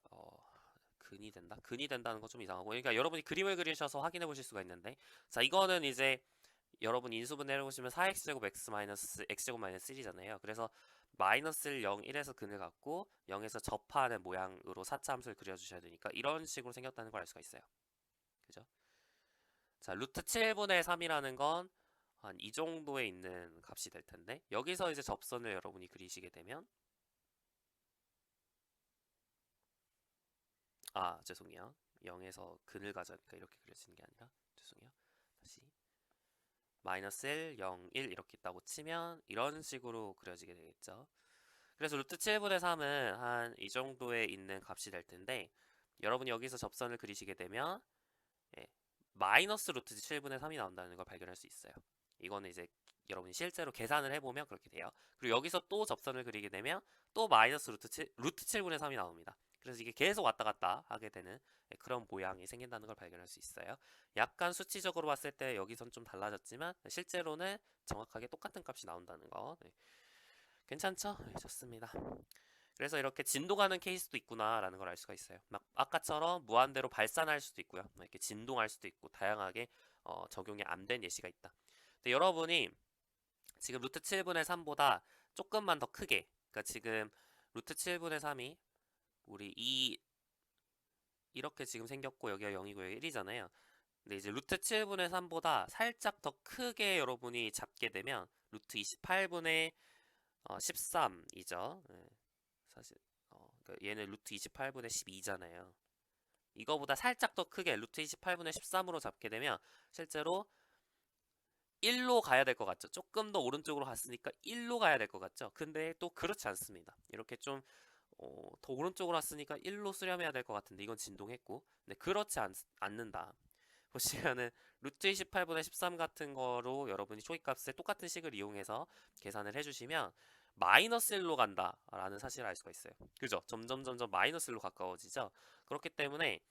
Speaker 1: 근이 된다? 근이 된다는 거 좀 이상하고, 그러니까 여러분이 그림을 그리셔서 확인해 보실 수가 있는데, 자, 이거는 이제 여러분 인수분해 해보시면 4x제곱 x 마이너스 x제곱 마이너스 1이잖아요. 그래서 마이너스를 0, 1에서 근을 갖고 0에서 접하는 모양으로 4차 함수를 그려주셔야 되니까 이런 식으로 생겼다는 걸 알 수가 있어요. 그죠? 자, 루트 7분의 3이라는 건 한 이 정도에 있는 값이 될 텐데, 여기서 이제 접선을 여러분이 그리시게 되면, 죄송해요. 0에서 근을 가져니까 이렇게 그려지는 게 아니라, 죄송해요. 다시 마이너스 1, 0, 1 이렇게 있다고 치면 이런 식으로 그려지게 되겠죠. 그래서 루트 7분의 3은 한 이 정도에 있는 값이 될 텐데, 여러분이 여기서 접선을 그리시게 되면 예, 마이너스 루트 7분의 3이 나온다는 걸 발견할 수 있어요. 이거는 이제 여러분이 실제로 계산을 해보면 그렇게 돼요. 그리고 여기서 또 접선을 그리게 되면 또 마이너스 루트 7분의 3이 나옵니다. 그래서 이게 계속 왔다 갔다 하게 되는 그런 모양이 생긴다는 걸 발견할 수 있어요. 약간 수치적으로 봤을 때 여기선 좀 달라졌지만 실제로는 정확하게 똑같은 값이 나온다는 거. 네. 괜찮죠? 네, 좋습니다. 그래서 이렇게 진동하는 케이스도 있구나라는 걸 알 수가 있어요. 막 아까처럼 무한대로 발산할 수도 있고요. 이렇게 진동할 수도 있고 다양하게 적용이 안 된 예시가 있다. 근데 여러분이 지금 루트 7분의 3보다 조금만 더 크게, 그러니까 지금 루트 7분의 3이 우리 이렇게 지금 생겼고 여기가 0이고 여기 1이잖아요. 근데 이제 루트 7분의 3보다 살짝 더 크게 여러분이 잡게 되면 루트 28분의 13이죠. 사실 그러니까 얘는 루트 28분의 12잖아요. 이거보다 살짝 더 크게 루트 28분의 13으로 잡게 되면 실제로 1로 가야 될 것 같죠. 조금 더 오른쪽으로 갔으니까 1로 가야 될 것 같죠. 근데 또 그렇지 않습니다. 이렇게 좀 더 오른쪽으로 왔으니까 1로 수렴해야 될 것 같은데 이건 진동했고, 근데 그렇지 않는다. 보시면은 루트 28분의 13 같은 거로 여러분이 초기값의 똑같은 식을 이용해서 계산을 해주시면 마이너스 1로 간다라는 사실을 알 수가 있어요. 그죠? 점점 마이너스 1로 가까워지죠. 그렇기 때문에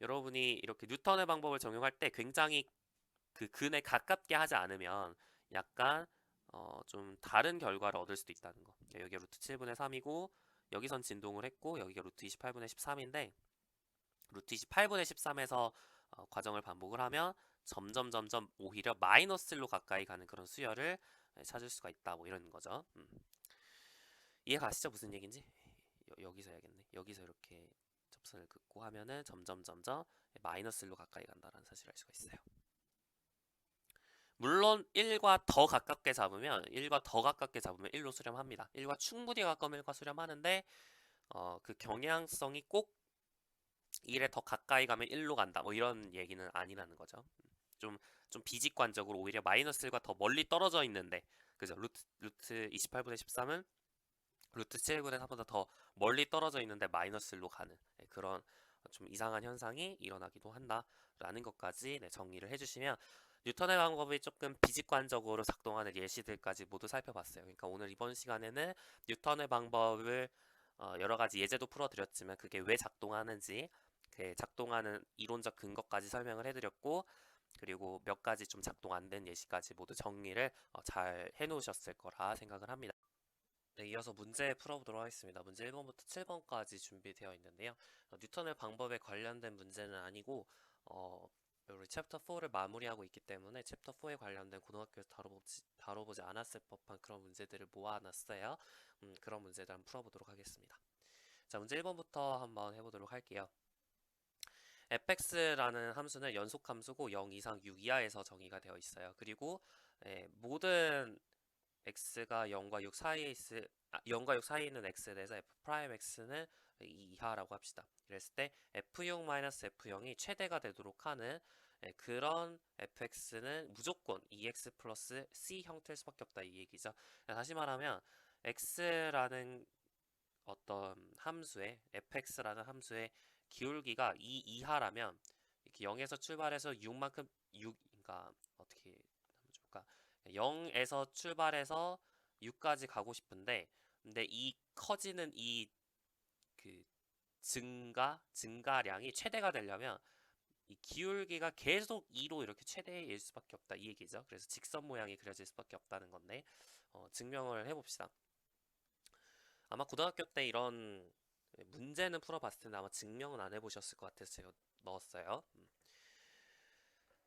Speaker 1: 여러분이 이렇게 뉴턴의 방법을 적용할 때 굉장히 그 근에 가깝게 하지 않으면 약간 좀 다른 결과를 얻을 수도 있다는 거. 여기가 루트 7분의 3이고 여기선 진동을 했고 여기가 루트 28분의 13인데 루트 28분의 13에서 과정을 반복을 하면 점점 오히려 마이너스 1로 가까이 가는 그런 수열을 찾을 수가 있다. 뭐 이런 거죠. 이해 가시죠? 무슨 얘기인지? 여기서 해야겠네. 여기서 이렇게 접선을 긋고 하면은 점점 마이너스 1로 가까이 간다는 사실을 알 수가 있어요. 물론 1과 더 가깝게 잡으면 1로 수렴합니다. 1과 충분히 가까우면 1과 수렴하는데 그 경향성이 꼭 1에 더 가까이 가면 1로 간다. 뭐 이런 얘기는 아니라는 거죠. 좀 비직관적으로 오히려 마이너스 1과 더 멀리 떨어져 있는데, 그죠? 루트 28분의 13은 루트 7분의 3보다 더 멀리 떨어져 있는데 마이너스 1로 가는 그런 좀 이상한 현상이 일어나기도 한다라는 것까지 정리를 해주시면 뉴턴의 방법이 조금 비직관적으로 작동하는 예시들까지 모두 살펴봤어요. 그러니까 오늘 이번 시간에는 뉴턴의 방법을 여러 가지 예제도 풀어드렸지만 그게 왜 작동하는지 그 작동하는 이론적 근거까지 설명을 해드렸고, 그리고 몇 가지 좀 작동 안 된 예시까지 모두 정리를 잘 해놓으셨을 거라 생각을 합니다. 네, 이어서 문제 풀어보도록 하겠습니다. 문제 1번부터 7번까지 준비되어 있는데요. 뉴턴의 방법에 관련된 문제는 아니고 우리 챕터 4를 마무리하고 있기 때문에 챕터 4에 관련된 고등학교에서 다뤄보지 않았을 법한 그런 문제들을 모아놨어요. 그런 문제들 한번 풀어보도록 하겠습니다. 자, 문제 1번부터 한번 해보도록 할게요. fx라는 함수는 연속함수고 0 이상 6 이하에서 정의가 되어 있어요. 그리고 모든 x가 0과 6 사이에 0과 6 사이에 있는 x에 대해서 f'x는 2 이하라고 합시다. 그랬을 때 f0-f0이 최대가 되도록 하는 그런 fx는 무조건 2x 플러스 c 형태일 수밖에 없다 이 얘기죠. 다시 말하면 x라는 어떤 함수의 fx라는 함수의 기울기가 2 이하라면 이렇게 0에서 출발해서 6만큼 6, 그러니까 어떻게 하면 좋을까? 0에서 출발해서 6까지 가고 싶은데, 근데 이 커지는 이 그 증가량이 최대가 되려면 이 기울기가 계속 2로 이렇게 최대일 수밖에 없다 이 얘기죠. 그래서 직선 모양이 그려질 수밖에 없다는 건데 증명을 해봅시다. 아마 고등학교 때 이런 문제는 풀어봤을 텐데 아마 증명은 안 해보셨을 것 같아서 제가 넣었어요.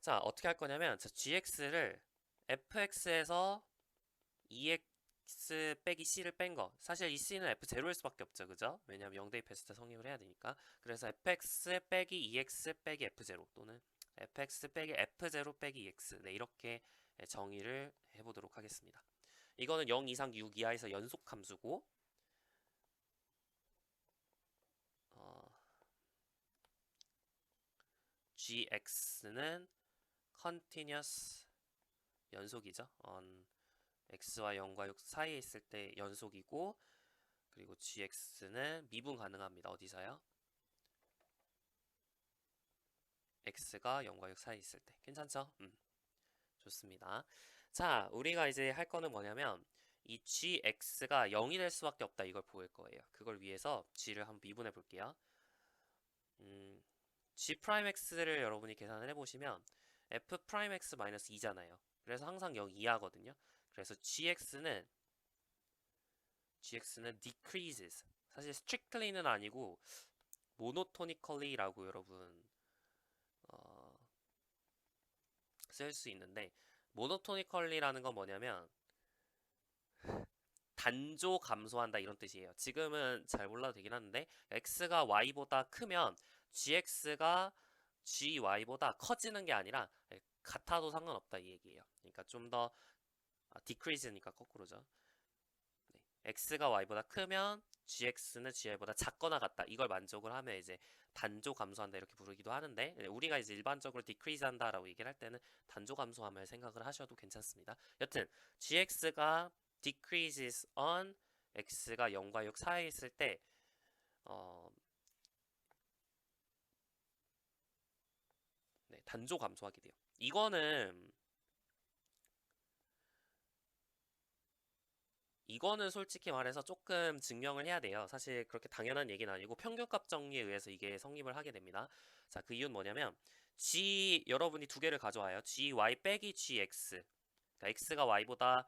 Speaker 1: 자, 어떻게 할 거냐면 자, gx를 fx에서 2x 빼기 c를 뺀 거. 사실 이 c는 f0일 수밖에 없죠. 그죠? 왜냐면 0 대입했을 때 성립을 해야 되니까. 그래서 fx 빼기 2x 빼기 f0 또는 fx 빼기 f0 빼기 2x. 네, 이렇게 정의를 해보도록 하겠습니다. 이거는 0 이상 6 이하에서 연속 함수고 gx는 continuous 연속이죠. x와 0과 6 사이에 있을 때 연속이고 그리고 gx는 미분 가능합니다. 어디서요? x가 0과 6 사이에 있을 때. 괜찮죠? 좋습니다. 자, 우리가 이제 할 거는 뭐냐면 이 gx가 0이 될 수밖에 없다 이걸 보일 거예요. 그걸 위해서 g를 한번 미분해 볼게요. g'x를 여러분이 계산을 해보시면 f'x-2잖아요. 그래서 항상 0 이하거든요. 그래서 gx는 decreases. 사실 strictly는 아니고 monotonically라고 여러분 쓸 수 있는데 monotonically라는 건 뭐냐면 단조 감소한다 이런 뜻이에요. 지금은 잘 몰라도 되긴 하는데 x가 y보다 크면 gx가 gy보다 커지는 게 아니라 같아도 상관없다 이 얘기예요. 그러니까 좀 더 decrease니까 거꾸로죠. 네. x가 y보다 크면 gx는 gy보다 작거나 같다. 이걸 만족을 하면 이제 단조 감소한다 이렇게 부르기도 하는데 우리가 이제 일반적으로 decrease 한다라고 얘기를 할 때는 단조 감소함을 생각을 하셔도 괜찮습니다. 여튼 gx가 decreases on x가 0과 6 사이에 있을 때 네, 단조 감소하게 돼요. 이거는 솔직히 말해서 조금 증명을 해야 돼요. 사실 그렇게 당연한 얘기는 아니고 평균값 정리에 의해서 이게 성립을 하게 됩니다. 자, 그 이유는 뭐냐면 여러분이 두 개를 가져와요. gy 빼기 gx. 그러니까 x가 y보다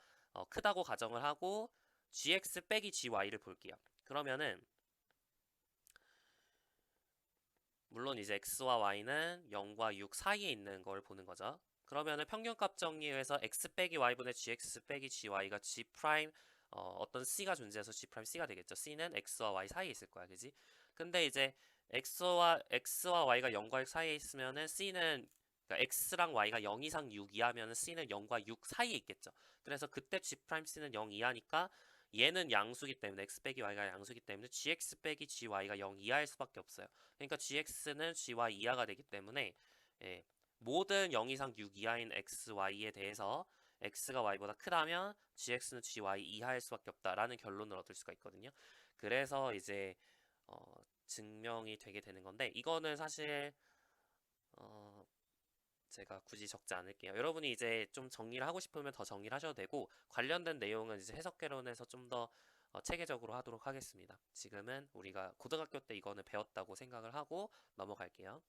Speaker 1: 크다고 가정을 하고 gx 빼기 gy를 볼게요. 그러면은 물론 이제 x와 y는 0과 6 사이에 있는 걸 보는 거죠. 그러면은 평균값 정리에 의해서 x 빼기 y분의 gx 빼기 gy가 g 프라임 어떤 c가 존재해서 g 프라임 c가 되겠죠. c는 x와 y 사이에 있을 거야, 그지? 근데 이제 x와 y가 0과 6 사이에 있으면은 c는 그러니까 x랑 y가 0 이상 6 이하면은 c는 0과 6 사이에 있겠죠. 그래서 그때 g 프라임 c는 0 이하니까 얘는 양수기 때문에 x 빼기 y가 양수기 때문에 gx 빼기 gy가 0 이하일 수밖에 없어요. 그러니까 gx는 gy 이하가 되기 때문에 예, 모든 0 이상 6 이하인 x, y에 대해서 x가 y보다 크다면 gx는 gy 이하일 수밖에 없다라는 결론을 얻을 수가 있거든요. 그래서 이제 증명이 되게 되는 건데 이거는 사실 제가 굳이 적지 않을게요. 여러분이 이제 좀 정리를 하고 싶으면 더 정리를 하셔도 되고 관련된 내용은 이제 해석개론에서 좀 더 체계적으로 하도록 하겠습니다. 지금은 우리가 고등학교 때 이거는 배웠다고 생각을 하고 넘어갈게요.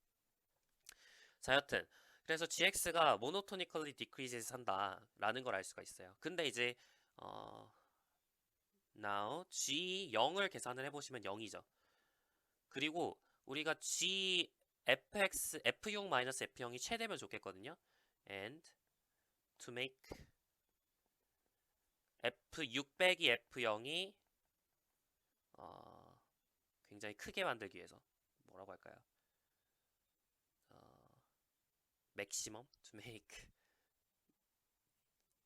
Speaker 1: 자, 여튼 그래서 gx가 monotonically decreases 한다라는 걸 알 수가 있어요. 근데 이제 now g0을 계산을 해보시면 0이죠. 그리고 우리가 f6-f0이 최대면 좋겠거든요. and to make f6 빼기 f0이 굉장히 크게 만들기 위해서 뭐라고 할까요? maximum to make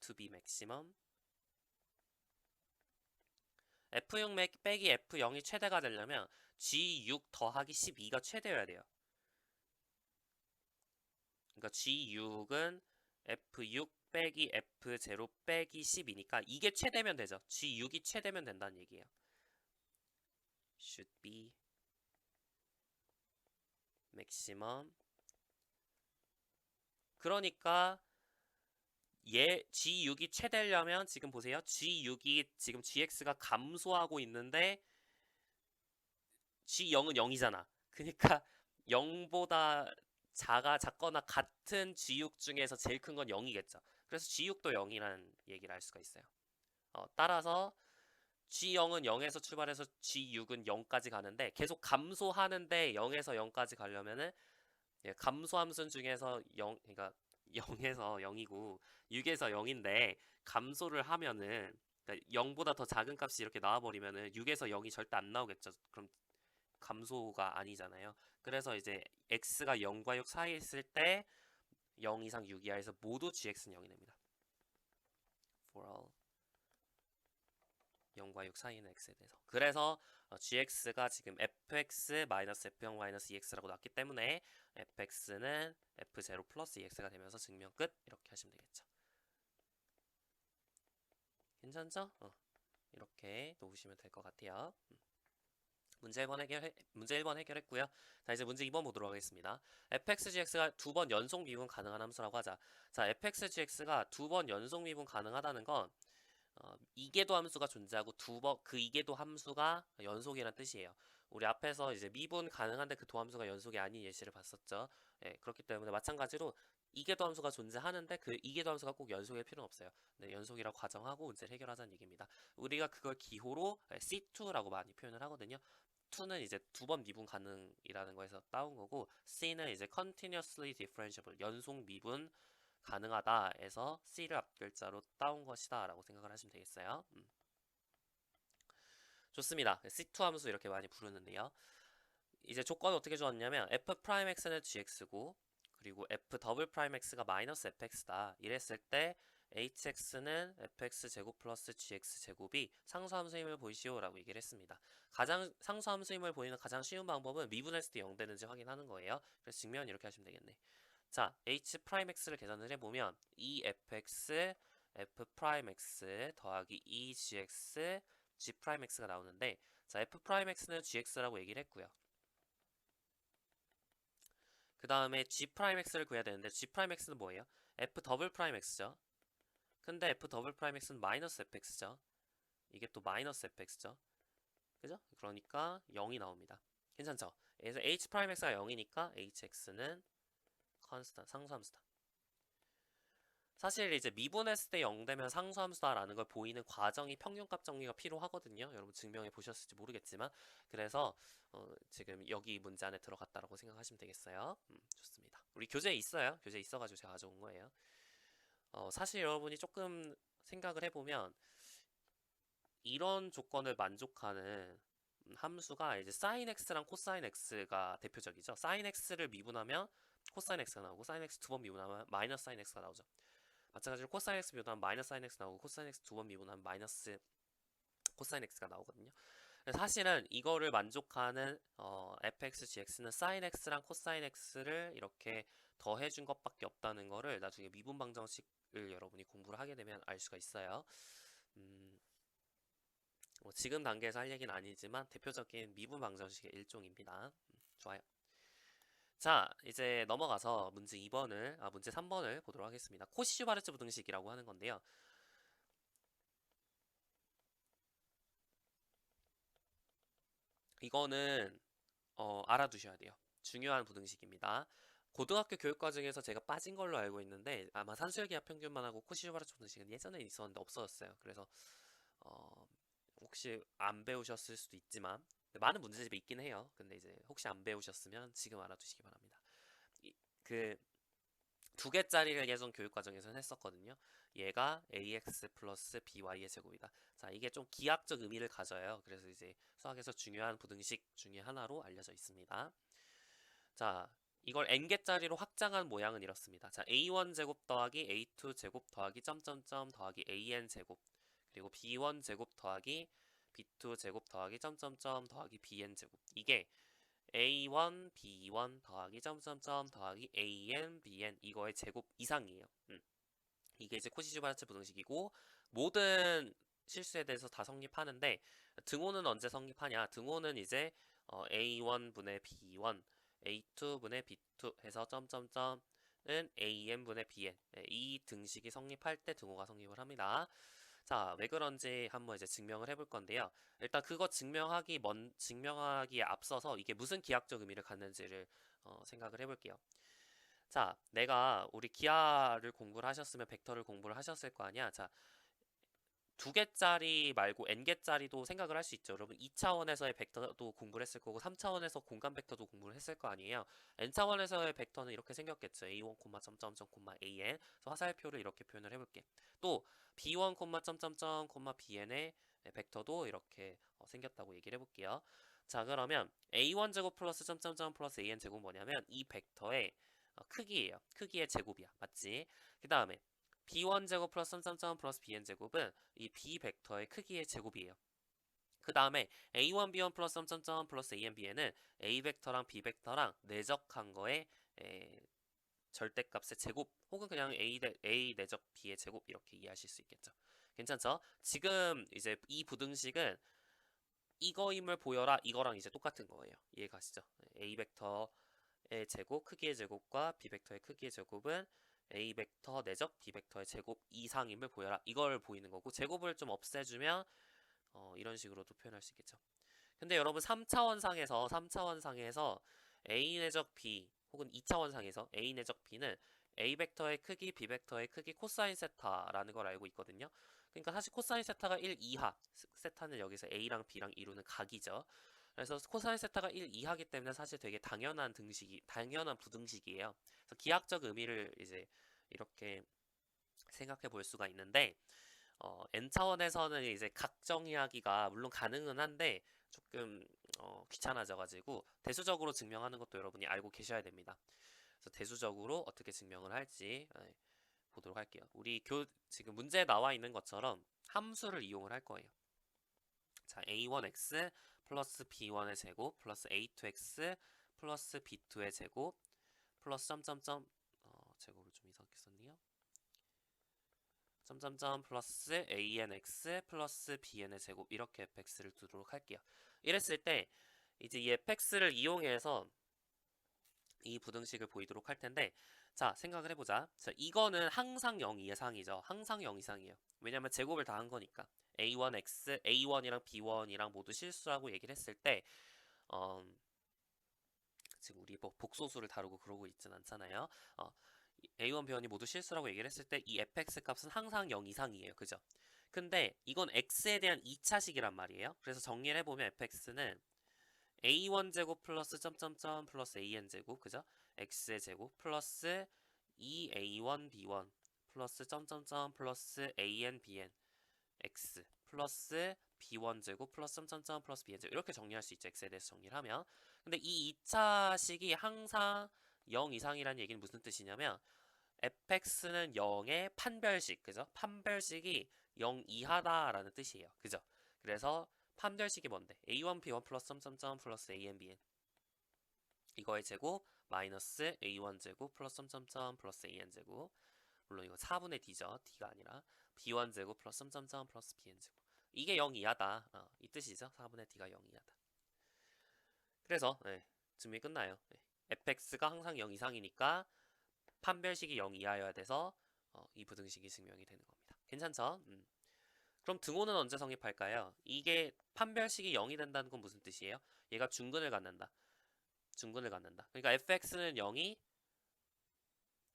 Speaker 1: to be maximum f6 빼기 f0이 최대가 되려면 g6 더하기 12가 최대여야 돼요. 그러니까 g6은 f6 빼기 f0 빼기 10이니까 이게 최대면 되죠. g6이 최대면 된다는 얘기예요. should be maximum 그러니까 G6이 최대려면 지금 보세요. G6이 지금 GX가 감소하고 있는데 G0은 0이잖아. 그러니까 0보다 작거나 같은 G6 중에서 제일 큰 건 0이겠죠. 그래서 G6도 0이라는 얘기를 할 수가 있어요. 따라서 G0은 0에서 출발해서 G6은 0까지 가는데 계속 감소하는데 0에서 0까지 가려면은 감소함수 중에서 0, 그러니까 0에서 0이고 6에서 0인데 감소를 하면은 그러니까 0보다 더 작은 값이 이렇게 나와버리면은 6에서 0이 절대 안 나오겠죠. 그럼 감소가 아니잖아요. 그래서 이제 x가 0과 6 사이에 있을 때 0 이상 6 이하에서 모두 gx는 0이 됩니다. For all 0과 6 사이는 x에 대해서. 그래서 gx가 지금 fx-f0-ex라고 나왔기 때문에 fx는 f0 플러스 ex가 되면서 증명 끝. 이렇게 하시면 되겠죠. 괜찮죠? 이렇게 놓으시면 될 것 같아요. 문제 1번 해결했고요. 자, 이제 문제 2번 보도록 하겠습니다. fxgx가 두 번 연속 미분 가능한 함수라고 하자. 자, fxgx가 두 번 연속 미분 가능하다는 건 이계도 함수가 존재하고 그 이계도 함수가 연속이라는 뜻이에요. 우리 앞에서 이제 미분 가능한데 그 도함수가 연속이 아닌 예시를 봤었죠. 예, 그렇기 때문에 마찬가지로 이계도 함수가 존재하는데 그 이계도 함수가 꼭 연속일 필요는 없어요. 네, 연속이라고 가정하고 문제를 해결하자는 얘기입니다. 우리가 그걸 기호로 C2라고 많이 표현을 하거든요. 2는 이제 두 번 미분 가능이라는 거에서 따온 거고 C는 이제 continuously differentiable 연속 미분 가능하다에서 C를 앞글자로 따온 것이다 라고 생각을 하시면 되겠어요. 좋습니다. C2 함수 이렇게 많이 부르는데요. 이제 조건을 어떻게 주었냐면 F'X는 GX고 그리고 F'X가 마이너스 FX다 이랬을 때 hx는 fx제곱 플러스 gx제곱이 상수함수임을 보이시오 라고 얘기를 했습니다. 가장 상수함수임을 보이는 가장 쉬운 방법은 미분했을 때 0 되는지 확인하는 거예요. 그래서 증명은 이렇게 하시면 되겠네. 자, h'x를 계산을 해보면 2fx f'x 더하기 2gx g'x가 나오는데 자, f'x는 gx라고 얘기를 했고요. 그 다음에 g'x를 구해야 되는데 g'x는 뭐예요? f'x죠. 근데 f'x는 마이너스 fx죠. 이게 또 마이너스 fx죠. 그죠? 그러니까 0이 나옵니다. 괜찮죠? 그래서 h'x가 0이니까 hx는 컨스턴트 상수함수다. 사실 이제 미분했을 때 0 되면 상수함수다라는 걸 보이는 과정이 평균값 정리가 필요하거든요. 여러분 증명해 보셨을지 모르겠지만 그래서 지금 여기 문제 안에 들어갔다라고 생각하시면 되겠어요. 좋습니다. 우리 교재에 있어요. 교재에 있어가지고 제가 가져온 거예요. 사실 여러분이 조금 생각을 해보면 이런 조건을 만족하는 함수가 이제 sin x랑 cosine x가 대표적이죠. sin x를 미분하면 cosine x가 나오고 sin x 두 번 미분하면 마이너스 sin x가 나오죠. 마찬가지로 cosine x 미분하면 마이너스 sin x 나오고 cosine x 두 번 미분하면 마이너스 cosine x가 나오거든요. 사실은 이거를 만족하는 fx, gx는 sin x랑 cosine x를 이렇게 더해준 것밖에 없다는 거를 나중에 미분 방정식을 여러분이 공부를 하게 되면 알 수가 있어요. 뭐 지금 단계에서 할 얘기는 아니지만 대표적인 미분 방정식의 일종입니다. 좋아요. 자, 이제 넘어가서 문제 3번을 보도록 하겠습니다. 코시-슈바르츠 부등식이라고 하는 건데요. 이거는 알아두셔야 돼요. 중요한 부등식입니다. 고등학교 교육과정에서 제가 빠진 걸로 알고 있는데 아마 산술기하 평균만 하고 코시-슈바르츠 부등식은 예전에 있었는데 없어졌어요. 그래서 혹시 안 배우셨을 수도 있지만 많은 문제집이 있긴 해요. 근데 이제 혹시 안 배우셨으면 지금 알아두시기 바랍니다. 그 두 개짜리를 예전 교육과정에서는 했었거든요. 얘가 ax 플러스 by의 제곱이다. 자, 이게 좀 기하학적 의미를 가져요. 그래서 이제 수학에서 중요한 부등식 중에 하나로 알려져 있습니다. 자, 이걸 n개짜리로 확장한 모양은 이렇습니다. 자, a1 제곱 더하기 a2 제곱 더하기 점점점 더하기 an 제곱 그리고 b1 제곱 더하기 b2 제곱 더하기 점점점 더하기 bn 제곱 이게 a1, b1 더하기 점점점 더하기 an, bn 이거의 제곱 이상이에요. 이게 이제 코시-슈바르츠 부등식이고 모든 실수에 대해서 다 성립하는데 등호는 언제 성립하냐? 등호는 이제 a1분의 b1, a2분의 b2 해서 점점점 AN분의 BN. 이 등식이 성립할 때 등호가 성립을 합니다. 자, 왜 그런지 한번 이제 증명을 해볼 건데요. 일단 그거 증명하기에 앞서서 이게 무슨 기하학적 의미를 갖는지를 생각을 해볼게요. 자, 우리 기하를 공부를 하셨으면 벡터를 공부를 하셨을 거 아니야. 자, 2개짜리 말고 n개짜리도 생각을 할 수 있죠. 여러분 2차원에서의 벡터도 공부를 했을 거고 3차원에서 공간 벡터도 공부를 했을 거 아니에요. n차원에서의 벡터는 이렇게 생겼겠죠. a1, 점점점, an. 그래서 화살표를 이렇게 표현을 해볼게. 또 b1, 점점점, bn의 벡터도 이렇게 생겼다고 얘기를 해볼게요. 자, 그러면 a1 제곱 플러스 점점점 플러스 an 제곱 뭐냐면 이 벡터의 크기예요. 크기의 제곱이야. 맞지? 그 다음에 b1 제곱 플러스 3.3 플러스 bn 제곱은 이 b 벡터의 크기의 제곱이에요. 그 다음에 a1 b1 플러스 3.3 플러스 an bn은 a 벡터랑 b 벡터랑 내적한 거의 절대값의 제곱 혹은 그냥 a 내적 b의 제곱 이렇게 이해하실 수 있겠죠. 괜찮죠? 지금 이제 이 부등식은 이거임을 보여라 이거랑 이제 똑같은 거예요. 이해가시죠? a 벡터의 제곱 크기의 제곱과 b 벡터의 크기의 제곱은 a 벡터 내적 b 벡터의 제곱 이상임을 보여라 이걸 보이는 거고 제곱을 좀 없애주면 이런 식으로도 표현할 수 있겠죠. 근데 여러분 3차원상에서 a 내적 b 혹은 2차원상에서 a 내적 b는 a 벡터의 크기 b 벡터의 크기 코사인 세타라는 걸 알고 있거든요. 그러니까 사실 코사인 세타가 1 이하 세타는 여기서 a랑 b랑 이루는 각이죠. 그래서 코사인 세타가 1 이하기 때문에 사실 되게 당연한 부등식이에요. 그래서 기하학적 의미를 이제 이렇게 생각해 볼 수가 있는데 n차원에서는 이제 각 정의하기가 물론 가능은 한데 조금 귀찮아져가지고 대수적으로 증명하는 것도 여러분이 알고 계셔야 됩니다. 그래서 대수적으로 어떻게 증명을 할지 보도록 할게요. 지금 문제에 나와 있는 것처럼 함수를 이용을 할 거예요. 자, a1x 플러스 b1의 제곱 플러스 a2x 플러스 b2의 제곱 플러스 점점점 제곱을 좀 이상하게 썼네요. 점점점 플러스 anx 플러스 bn의 제곱 이렇게 fx를 두도록 할게요. 이랬을 때 이제 이 fx를 이용해서 이 부등식을 보이도록 할 텐데 자 생각을 해보자. 자 이거는 항상 0 이상이죠. 항상 0 이상이에요. 왜냐면 제곱을 다 한 거니까 a1x, a1이랑 b1이랑 모두 실수라고 얘기를 했을 때 지금 우리 뭐 복소수를 다루고 그러고 있진 않잖아요. a1, b1이 모두 실수라고 얘기를 했을 때 이 fx 값은 항상 0 이상이에요. 그죠? 근데 이건 x에 대한 2차식이란 말이에요. 그래서 정리를 해보면 fx는 a1 제곱 플러스 점점점 플러스 an 제곱 그죠? x의 제곱 플러스 2a1 b1 플러스 점점점 플러스 an bn x 플러스 b1 제곱 플러스 점점점 플러스 bn 제곱 이렇게 정리할 수 있죠. x에 대해서 정리를 하면. 근데 이 2차식이 항상 0 이상이라는 얘기는 무슨 뜻이냐면 fx는 0의 판별식 그죠? 판별식이 0 이하다라는 뜻이에요. 그죠? 그래서 판별식이 뭔데? a1 b1 플러스 점점점 플러스 an bn 이거의 제곱 마이너스 a1 제곱 플러스 점점점 플러스 an 제곱 물론 이거 4분의 d죠. d가 아니라 b1 제곱 플러스 점점점 플러스 bn 제곱 이게 0 이하다. 이 뜻이죠. 4분의 d가 0 이하다. 그래서 증명이 끝나요. fx가 항상 0 이상이니까 판별식이 0 이하여야 돼서 이 부등식이 증명이 되는 겁니다. 괜찮죠? 그럼 등호는 언제 성립할까요? 이게 판별식이 0이 된다는 건 무슨 뜻이에요? 얘가 중근을 갖는다. 그러니까 fx는 0이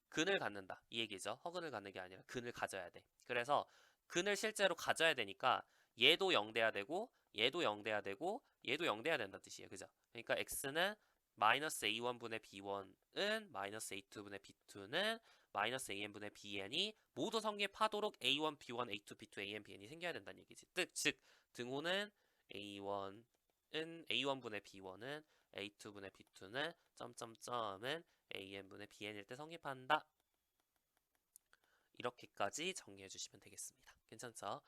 Speaker 1: 근을 갖는다. 이 얘기죠. 허근을 갖는 게 아니라 근을 가져야 돼. 그래서 근을 실제로 가져야 되니까 얘도 0 돼야 되고 얘도 0 돼야 되고 얘도 0 돼야 된다는 뜻이에요. 그죠? 그러니까 x는 마이너스 a1분의 b1은 마이너스 a2분의 b2는 마이너스 an분의 bn이 모두 성립하도록 a1, b1, a2, b2, an, bn이 생겨야 된다는 얘기지. 즉 등호는 a1은 a1분의 b1은 a2분의 b2는 점점점은 an분의 bn일 때 성립한다. 이렇게까지 정리해 주시면 되겠습니다. 괜찮죠?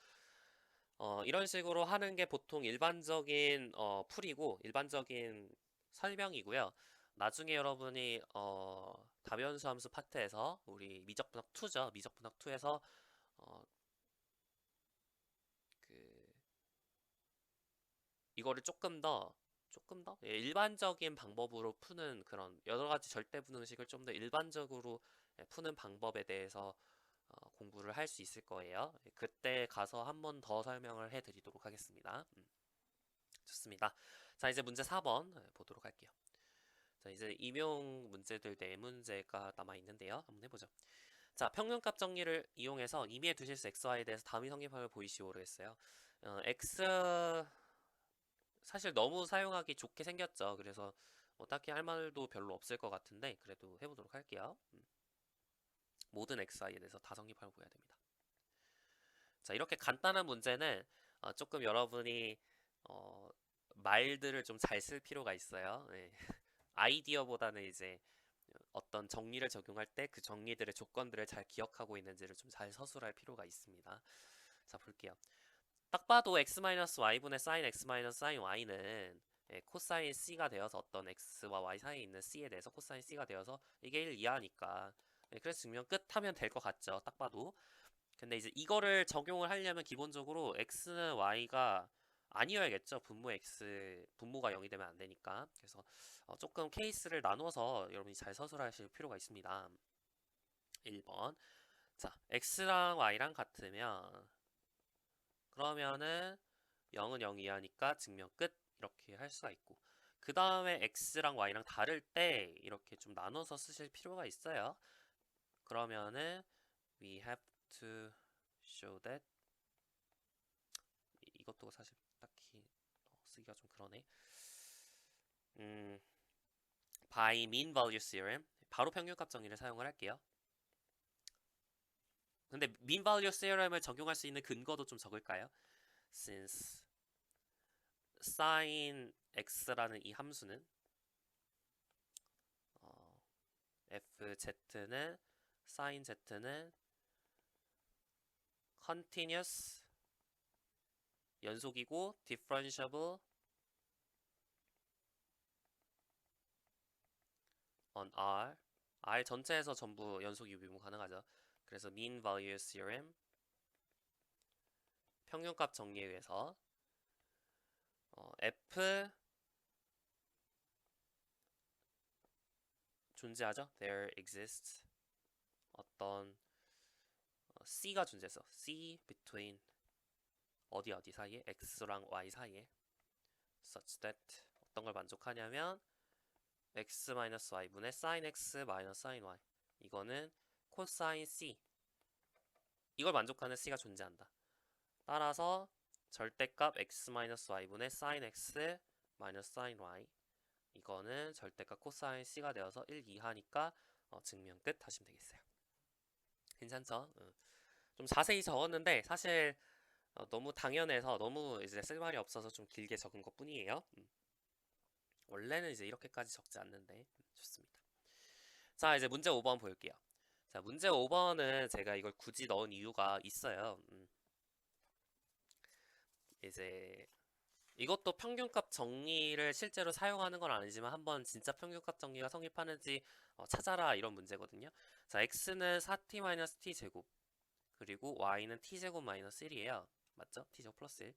Speaker 1: 이런 식으로 하는 게 보통 일반적인 풀이고 일반적인 설명이고요. 나중에 여러분이 다변수 함수 파트에서 우리 미적분학 2죠. 미적분학 2에서 이거를 조금 더 조금 더 일반적인 방법으로 푸는 그런 여러 가지 절대 분응식을 좀 더 일반적으로 푸는 방법에 대해서 공부를 할 수 있을 거예요. 그때 가서 한 번 더 설명을 해드리도록 하겠습니다. 좋습니다. 자, 이제 문제 4번 보도록 할게요. 자, 이제 임용 문제들 4문제가 남아 있는데요. 한번 해보죠. 자, 평균값 정리를 이용해서 임의의 두실수 xy에 대해서 다음의 성립함을 보이시오로 했어요. x 사실 너무 사용하기 좋게 생겼죠. 그래서 뭐 딱히 할 말도 별로 없을 것 같은데 그래도 해보도록 할게요. 모든 xy에 대해서 다 성립함을 보여야 됩니다. 자, 이렇게 간단한 문제는 조금 여러분이 말들을 좀 잘 쓸 필요가 있어요. 네. 아이디어보다는 이제 어떤 정리를 적용할 때 그 정리들의 조건들을 잘 기억하고 있는지를 좀 잘 서술할 필요가 있습니다. 자, 볼게요. 딱 봐도 x-y분의 sin x-sin y는 코사인 c가 되어서 어떤 x와 y 사이에 있는 c에 대해서 코사인 c가 되어서 이게 1 이하니까 그래서 증명 끝 하면 될 것 같죠. 딱 봐도. 근데 이제 이거를 적용을 하려면 기본적으로 x는 y가 아니어야겠죠. 분모가 0이 되면 안 되니까. 그래서 조금 케이스를 나눠서 여러분이 잘 서술하실 필요가 있습니다. 1번. 자, x랑 y랑 같으면 그러면은 0은 0 이하니까 증명 끝 이렇게 할 수가 있고 그 다음에 x랑 y랑 다를 때 이렇게 좀 나눠서 쓰실 필요가 있어요. 그러면은 we have to show that 이것도 사실 딱히 쓰기가 좀 그러네. by mean value theorem 바로 평균값 정리를 사용을 할게요. 근데 mean value theorem을 적용할 수 있는 근거도 좀 적을까요? since sin x라는 이 함수는 fz는 sin z는 continuous 연속이고 differentiable on R 전체에서 전부 연속이 미분 가능하죠. 그래서 mean value theorem 평균값 정리에 의해서 F 존재하죠. There exists 어떤 C가 존재해서 C between 어디 사이에 X랑 Y 사이에 such that 어떤 걸 만족하냐면 x-y분의 sin x sin y 이거는 코사인 c 이걸 만족하는 c가 존재한다. 따라서 절대값 x-y분의 sin x sin y 이거는 절대값 코사인 c가 되어서 1 이하니까 증명 끝 하시면 되겠어요. 괜찮죠? 좀 자세히 적었는데 사실 너무 당연해서 너무 이제 쓸 말이 없어서 좀 길게 적은 것 뿐이에요. 원래는 이제 이렇게까지 적지 않는데 좋습니다. 자, 이제 문제 5번 볼게요. 자, 문제 5번은 제가 이걸 굳이 넣은 이유가 있어요. 이제 이것도 평균값 정리를 실제로 사용하는 건 아니지만 한번 진짜 평균값 정리가 성립하는지 찾아라 이런 문제거든요. 자, x는 4t-t 제곱 그리고 y는 t제곱 마이너스 1이에요. 맞죠? t제곱 플러스 1.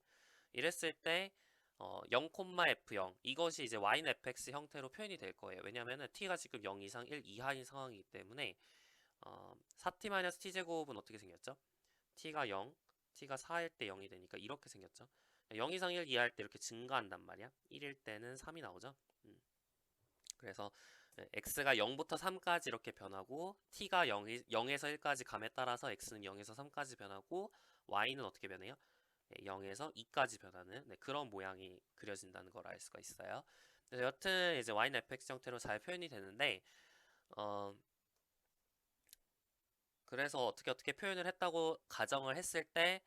Speaker 1: 이랬을 때 0,f0 이것이 이제 y는 fx 형태로 표현이 될 거예요. 왜냐면은 t가 지금 0 이상 1 이하인 상황이기 때문에 4t-t 제곱은 어떻게 생겼죠? t가 0, t가 4일 때 0이 되니까 이렇게 생겼죠. 0 이상 1 이하일 때 이렇게 증가한단 말이야. 1일 때는 3이 나오죠. 그래서 x가 0부터 3까지 이렇게 변하고 t가 0에서 1까지 감에 따라서 x는 0에서 3까지 변하고 y는 어떻게 변해요? 0에서 2까지 변하는 그런 모양이 그려진다는 걸 알 수가 있어요. 그래서 여튼 이제 y는 fx 형태로 잘 표현이 되는데 그래서 어떻게 표현을 했다고 가정을 했을 때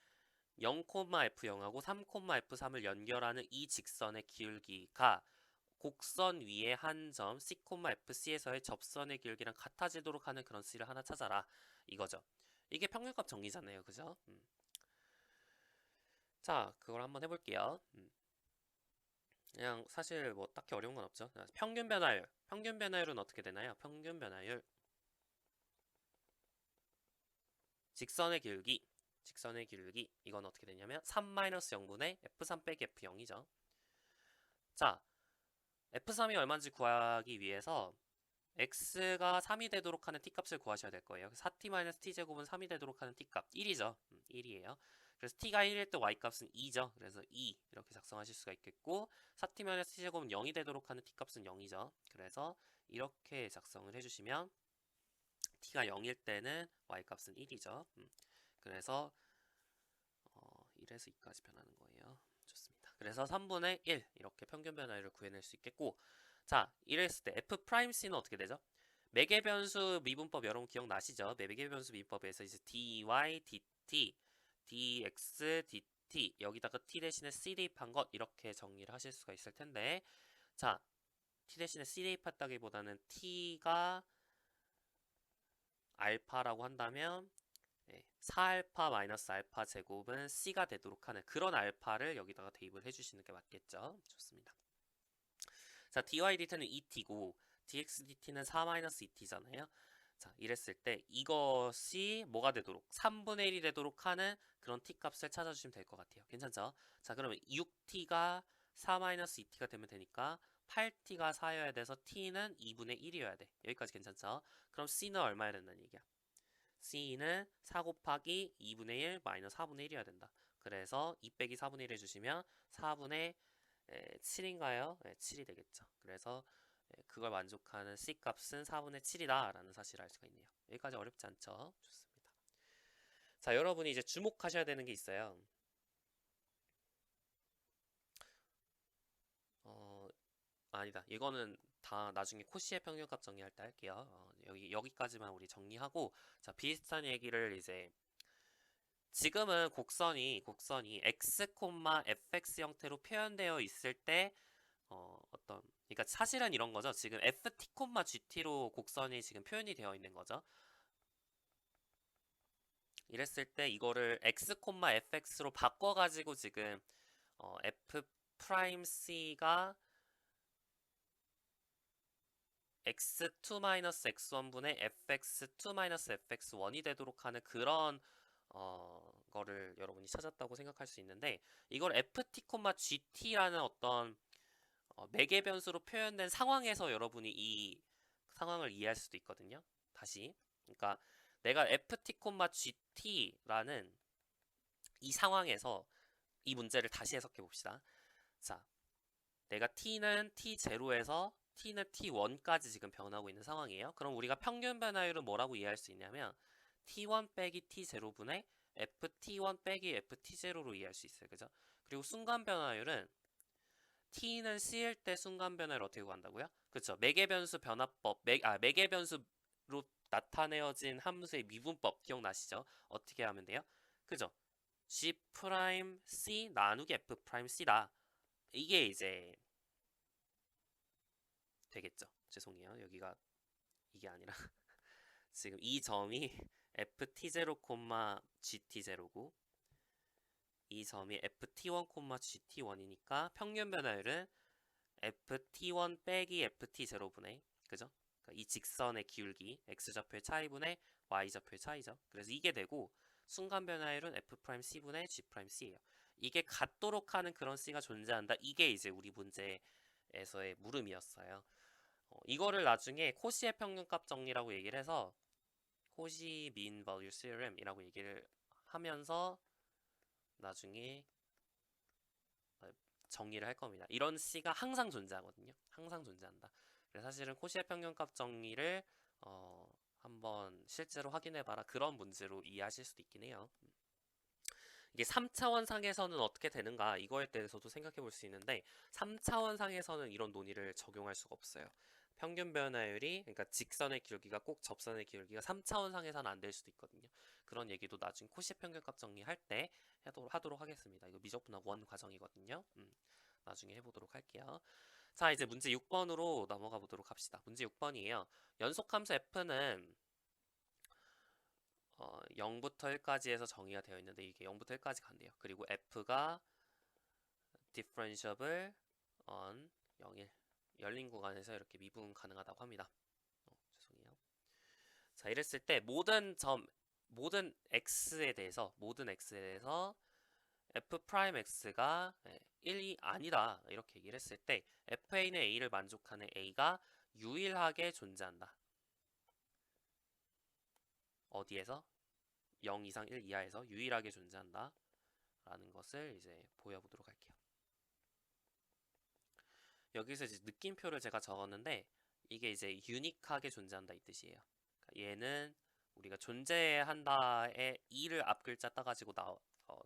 Speaker 1: 0,f0하고 3,f3을 연결하는 이 직선의 기울기가 곡선 위에 한 점 C,FC에서의 접선의 기울기랑 같아지도록 하는 그런 C를 하나 찾아라 이거죠. 이게 평균값 정리잖아요. 그죠? 자, 그걸 한번 해볼게요. 그냥 사실 뭐 딱히 어려운 건 없죠. 평균 변화율. 평균 변화율은 어떻게 되나요? 평균 변화율. 직선의 기울기. 직선의 기울기. 이건 어떻게 되냐면 3-0분의 F3 빼기 F0이죠. 자, F3이 얼마인지 구하기 위해서 x가 3이 되도록 하는 t값을 구하셔야 될 거예요. 4t-t제곱은 3이 되도록 하는 t값 1이죠. 1이에요. 그래서 t가 1일 때 y값은 2죠. 그래서 2 이렇게 작성하실 수가 있겠고 4t-t제곱은 0이 되도록 하는 t값은 0이죠. 그래서 이렇게 작성을 해주시면 t가 0일 때는 y값은 1이죠. 그래서 1에서 2까지 변하는 거예요. 좋습니다. 그래서 3분의 1 이렇게 평균 변화율을 구해낼 수 있겠고 자, 이랬을 때 F'C는 어떻게 되죠? 매개변수 미분법 여러분 기억나시죠? 매개변수 미분법에서 이제 dy, dt, dx, dt 여기다가 t 대신에 c 대입한 것 이렇게 정리를 하실 수가 있을 텐데 자, t 대신에 c 대입했다기보다는 t가 알파라고 한다면 4알파 마이너스 알파 제곱은 c가 되도록 하는 그런 알파를 여기다가 대입을 해주시는 게 맞겠죠? 좋습니다. 자, dy dt는 2t고 dx dt는 4-2t잖아요. 자, 이랬을 때 이것이 뭐가 되도록 3분의 1이 되도록 하는 그런 t 값을 찾아주시면 될 것 같아요. 괜찮죠? 자, 그러면 6t가 4-2t가 되면 되니까 8t가 4여야 돼서 t는 2분의 1이어야 돼. 여기까지 괜찮죠? 그럼 c는 얼마여야 된다는 얘기야? c는 4 곱하기 2분의 1 마이너스 4분의 1이어야 된다. 그래서 2 빼기 4분의 1 해주시면 4분의 7인가요? 7이 되겠죠. 그래서 그걸 만족하는 C 값은 4분의 7이다 라는 사실을 알 수가 있네요. 여기까지 어렵지 않죠? 좋습니다. 자, 여러분이 이제 주목하셔야 되는 게 있어요. 아니다. 이거는 다 나중에 코시의 평균값 정리할 때 할게요. 여기까지만 우리 정리하고 자, 비슷한 얘기를 이제 지금은 곡선이 x, fx 형태로 표현되어 있을 때 그러니까 사실은 이런 거죠. 지금 ft, gt로 곡선이 지금 표현이 되어 있는 거죠. 이랬을 때 이거를 x, fx로 바꿔가지고 지금 f 프라임 c가 x2-x1분의 fx2-fx1이 되도록 하는 그런 거를 여러분이 찾았다고 생각할 수 있는데 이걸 ft, gt라는 어떤 매개 변수로 표현된 상황에서 여러분이 이 상황을 이해할 수도 있거든요. 다시. 그러니까 내가 ft, gt라는 이 상황에서 이 문제를 다시 해석해 봅시다. 자, 내가 t는 t0에서 t는 t1까지 지금 변하고 있는 상황이에요. 그럼 우리가 평균 변화율은 뭐라고 이해할 수 있냐면 t1 빼기 t0분의 ft1 빼기 ft0로 이해할 수 있어요. 그죠? 그리고 순간 변화율은 t는 c일 때 순간 변화를 어떻게 구한다고요? 그렇죠. 매개변수 변화법, 매개변수로 나타내어진 함수의 미분법 기억나시죠? 어떻게 하면 돼요? 그죠? g 프라임 c 나누기 f 프라임 c다. 이게 이제 되겠죠. 죄송해요. 여기가 이게 아니라 지금 이 점이 ft0, gt0고 이 점이 ft1, gt1이니까 평균 변화율은 ft1 빼기 ft0분의 그죠? 그러니까 이 직선의 기울기 x좌표의 차이분의 y좌표의 차이죠. 그래서 이게 되고 순간 변화율은 f'c분의 g'c예요. 이게 같도록 하는 그런 c가 존재한다. 이게 이제 우리 문제에서의 물음이었어요. 이거를 나중에 코시의 평균값 정리라고 얘기를 해서 코시 mean value theorem이라고 얘기를 하면서 나중에 정리를 할 겁니다. 이런 C가 항상 존재하거든요. 항상 존재한다. 그래서 사실은 코시의 평균값 정리를 한번 실제로 확인해봐라. 그런 문제로 이해하실 수도 있긴 해요. 이게 3차원 상에서는 어떻게 되는가 이거에 대해서도 생각해 볼 수 있는데 3차원 상에서는 이런 논의를 적용할 수가 없어요. 평균 변화율이 그러니까 직선의 기울기가 꼭 접선의 기울기가 3차원 상에서는 안 될 수도 있거든요. 그런 얘기도 나중 코시 평균값 정리할 때 하도록 하겠습니다. 이거 미적분학 원 과정이거든요. 나중에 해보도록 할게요. 자, 이제 문제 6번으로 넘어가 보도록 합시다. 문제 6번이에요. 연속함수 f는 0부터 1까지 해서 정의가 되어 있는데 이게 0부터 1까지 간대요. 그리고 f가 differentiable on 0, 1 열린 구간에서 이렇게 미분 가능하다고 합니다. 죄송해요. 자, 이랬을 때 모든 x에 대해서 f 프라임 x가 1이 아니다 이렇게 얘기를 했을 때 fa는 a를 만족하는 a가 유일하게 존재한다. 어디에서? 0 이상 1 이하에서 유일하게 존재한다 라는 것을 이제 보여보도록 할게요. 여기서 이제 느낌표를 제가 적었는데 이게 이제 유니크하게 존재한다 이 뜻이에요. 그러니까 얘는 우리가 존재한다에 2를 앞 글자 따가지고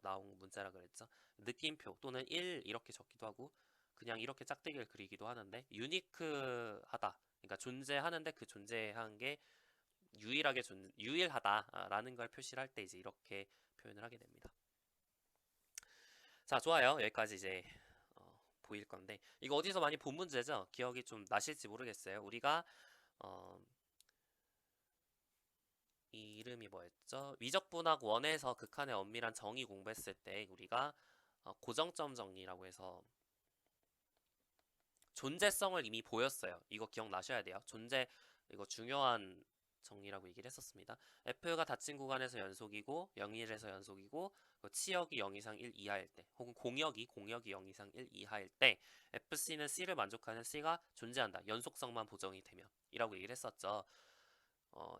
Speaker 1: 나온 문자라 그랬죠. 느낌표 또는 1 이렇게 적기도 하고 그냥 이렇게 짝대기를 그리기도 하는데 유니크하다. 그러니까 존재하는데 그 존재한 게 유일하다라는 걸 표시를 할 때 이제 이렇게 표현을 하게 됩니다. 자, 좋아요. 여기까지 이제 보일 건데 이거 어디서 많이 본 문제죠? 기억이 좀 나실지 모르겠어요. 우리가 이 이름이 뭐였죠? 위적분학 원에서 극한의 엄밀한 정의 공부했을 때 우리가 고정점 정리라고 해서 존재성을 이미 보였어요. 이거 기억나셔야 돼요. 이거 중요한 정리라고 얘기를 했었습니다. F가 닫힌 구간에서 연속이고 0, 1에서 연속이고 치역이 0 이상 1 이하일 때 혹은 공역이 0 이상 1 이하일 때 FC는 C를 만족하는 C가 존재한다. 연속성만 보정이 되면 이라고 얘기를 했었죠.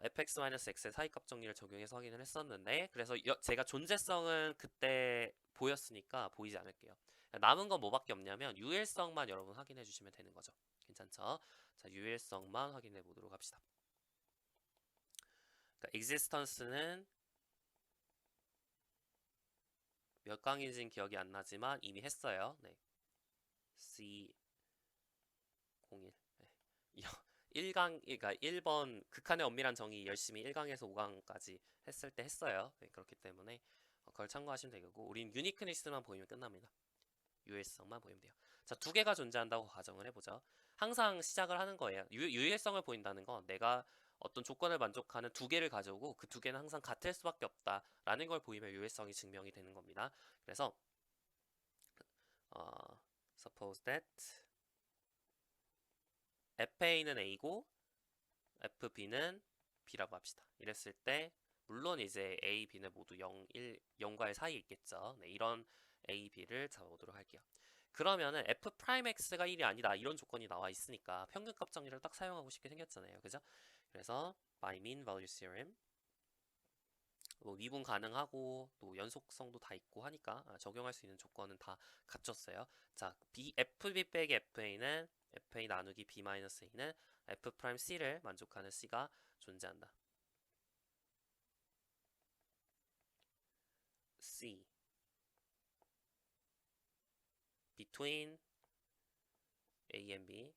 Speaker 1: fx-x의 사이값 정리를 적용해서 확인을 했었는데 그래서 제가 존재성은 그때 보였으니까 보이지 않을게요. 남은 건 뭐밖에 없냐면 유일성만 여러분 확인해 주시면 되는 거죠. 괜찮죠? 자, 유일성만 확인해 보도록 합시다. 그러니까 existence는 몇 강인지는 기억이 안 나지만 이미 했어요. 네. C01. 네. 1강, 그러니까 1번 극한의 엄밀한 정의 열심히 1강에서 5강까지 했을 때 했어요. 네, 그렇기 때문에 그걸 참고하시면 되고 우린 유니크니스만 보이면 끝납니다. 유일성만 보이면 돼요. 자, 두 개가 존재한다고 가정을 해보죠. 항상 시작을 하는 거예요. 유일성을 보인다는 건 내가 어떤 조건을 만족하는 두 개를 가져오고 그 두 개는 항상 같을 수밖에 없다라는 걸 보이면 유일성이 증명이 되는 겁니다. 그래서 suppose that FA는 A고 FB는 B라고 합시다. 이랬을 때 물론 이제 A, B는 모두 0과 1 사이에 있겠죠. 네, 이런 A, B를 잡아보도록 할게요. 그러면은 F'X가 1이 아니다 이런 조건이 나와 있으니까 평균값 정리를 딱 사용하고 싶게 생겼잖아요. 그죠? 그래서 by mean value theorem 뭐 미분 가능하고 또 연속성도 다 있고 하니까 적용할 수 있는 조건은 다 갖췄어요. 자, FB 빼기 FA는 FA 나누기 B-A는 F'C를 만족하는 C가 존재한다. C between A and B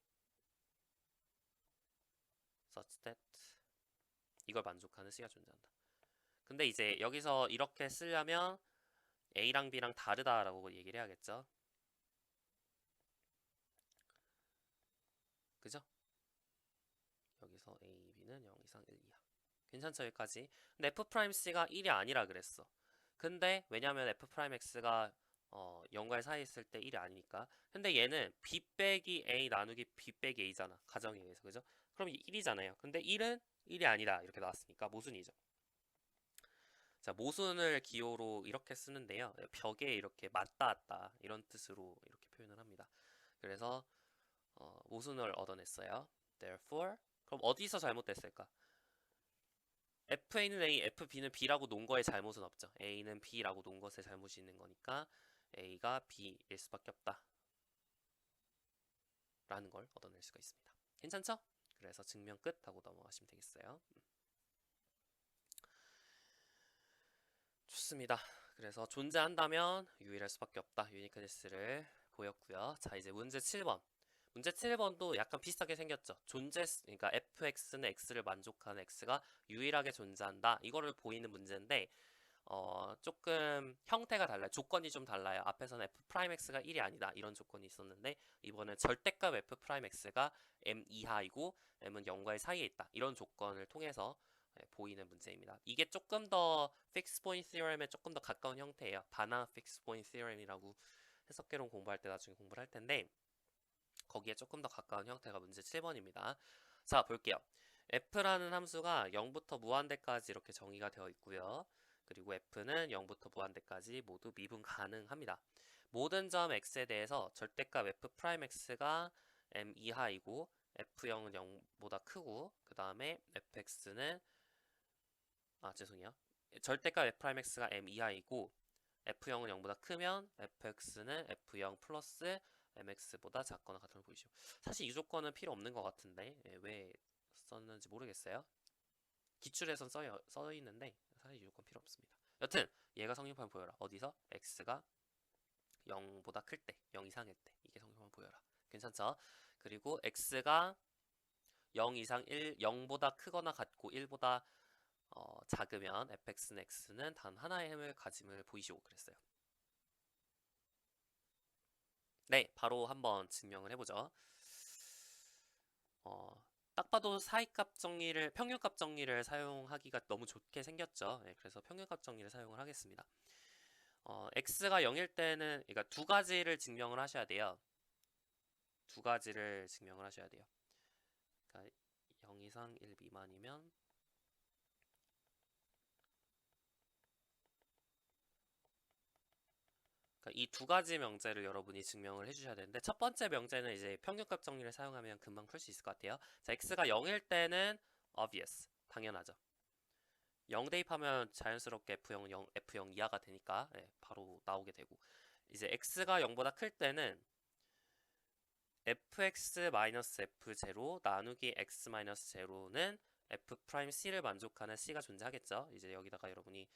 Speaker 1: such that 이걸 만족하는 C가 존재한다. 근데 이제 여기서 이렇게 쓰려면 A랑 B랑 다르다라고 얘기를 해야겠죠. 그죠? 여기서 A, B는 0 이상 1 이하. 괜찮죠? 여기까지. 근데 F'C가 1이 아니라 그랬어. 근데 왜냐면 F'X가 0과 1 사이에 있을 때 1이 아니니까. 근데 얘는 B 빼기 A 나누기 B 빼기 A잖아. 가정에 의해서. 그죠? 그럼 1이잖아요. 근데 1은 1이 아니다. 이렇게 나왔으니까 모순이죠. 자, 모순을 기호로 이렇게 쓰는데요. 벽에 이렇게 맞닿았다. 이런 뜻으로 이렇게 표현을 합니다. 그래서 모순을 얻어냈어요. Therefore, 그럼 어디서 잘못됐을까? FA는 A, FB는 B라고 놓은 거에 잘못은 없죠. A는 B라고 놓은 것에 잘못이 있는 거니까 A가 B일 수밖에 없다. 라는 걸 얻어낼 수가 있습니다. 괜찮죠? 그래서 증명 끝 하고 넘어가시면 되겠어요. 좋습니다. 그래서 존재한다면 유일할 수밖에 없다. 유니크니스를 보였고요. 자, 이제 문제 7번. 문제 7번도 약간 비슷하게 생겼죠. 그러니까 fx는 x를 만족하는 x가 유일하게 존재한다. 이거를 보이는 문제인데 조금 형태가 달라요. 조건이 좀 달라요. 앞에서는 f'x가 1이 아니다. 이런 조건이 있었는데 이번엔 절대값 f'x가 m 이하이고 m은 0과 1 사이에 있다. 이런 조건을 통해서 보이는 문제입니다. 이게 조금 더 픽스 포인트 theorem에 조금 더 가까운 형태예요. 바나 픽스 포인트 theorem이라고 해석개론 공부할 때 나중에 공부를 할 텐데 거기에 조금 더 가까운 형태가 문제 7번입니다. 자, 볼게요. f라는 함수가 0부터 무한대까지 이렇게 정의가 되어 있고요. 그리고 f는 0부터 무한대까지 모두 미분 가능합니다. 모든 점 x에 대해서 절대값 f'x가 m 이하이고 f0은 0보다 크고 그 다음에 fx는 죄송해요. 절대값 f'x가 m 이하이고 f0은 0보다 크면 fx는 f0 플러스 mx보다 작거나 같음을 보이시오. 사실 이 조건은 필요 없는 것 같은데 왜 썼는지 모르겠어요. 기출에선 써 있는데 사실 이 조건 필요 없습니다. 여튼 얘가 성립하면 보여라. 어디서? x가 0보다 클 때, 0 이상일 때 이게 성립하면 보여라. 괜찮죠? 그리고 x가 0 이상 0보다 크거나 같고 1보다 작으면 fx는 x는 단 하나의 햄을 가짐을 보이시오. 그랬어요. 네, 바로 한번 증명을 해보죠. 딱 봐도 사이값 정리를, 평균값 정리를 사용하기가 너무 좋게 생겼죠. 네, 그래서 평균값 정리를 사용을 하겠습니다. x가 0일 때는, 그러니까 두 가지를 증명을 하셔야 돼요. 두 가지를 증명을 하셔야 돼요. 그러니까 0 이상 1 미만이면 이 두 가지 명제를 여러분이 증명을 해주셔야 되는데 첫 번째 명제는 이제 평균값 정리를 사용하면 금방 풀 수 있을 것 같아요. 자, x가 0일 때는 obvious, 당연하죠. 0 대입하면 자연스럽게 F0은 0, F0 이하가 되니까 바로 나오게 되고 이제 x가 0보다 클 때는 fx-f0 나누기 x-0는 f'c를 만족하는 c가 존재하겠죠. 이제 여기다가 여러분이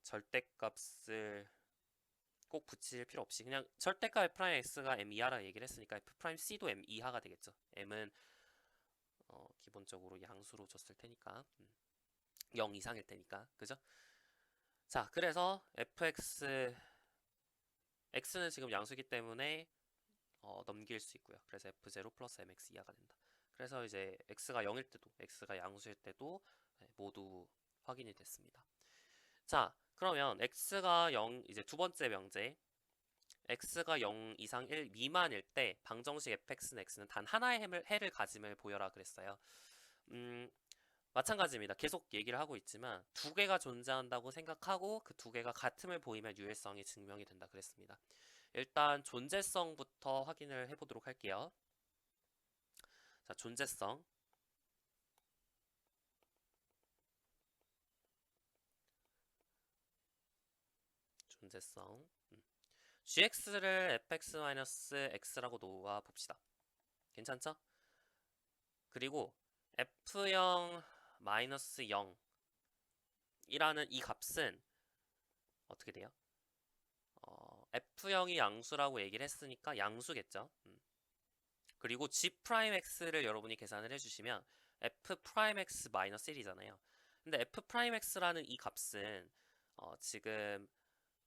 Speaker 1: 절대값을 꼭 붙일 필요 없이 그냥 절대값 f'x가 m 이하라 얘기를 했으니까 f'c도 m 이하가 되겠죠. m은 기본적으로 양수로 줬을 테니까 0 이상일 테니까 그죠? 자, 그래서 x는 지금 양수기 때문에 넘길 수 있고요. 그래서 f0 플러스 mx 이하가 된다. 그래서 이제 x가 0일 때도 x가 양수일 때도 모두 확인이 됐습니다. 자, 그러면 x가 0, 이제 두 번째 명제 x가 0 이상 1 미만일 때 방정식 fx는 x는 단 하나의 해를 가짐을 보여라 그랬어요. 마찬가지입니다. 계속 얘기를 하고 있지만 두 개가 존재한다고 생각하고 그 두 개가 같음을 보이면 유일성이 증명이 된다 그랬습니다. 일단 존재성부터 확인을 해보도록 할게요. 자, 존재성. gx를 fx-x라고 놓아 봅시다. 괜찮죠? 그리고 f0 0 이라는 이 값은 어떻게 돼요? f0이 양수라고 얘기를 했으니까 양수겠죠. 그리고 g'x를 여러분이 계산을 해주시면 f'x-1이잖아요. 근데 f'x라는 이 값은 지금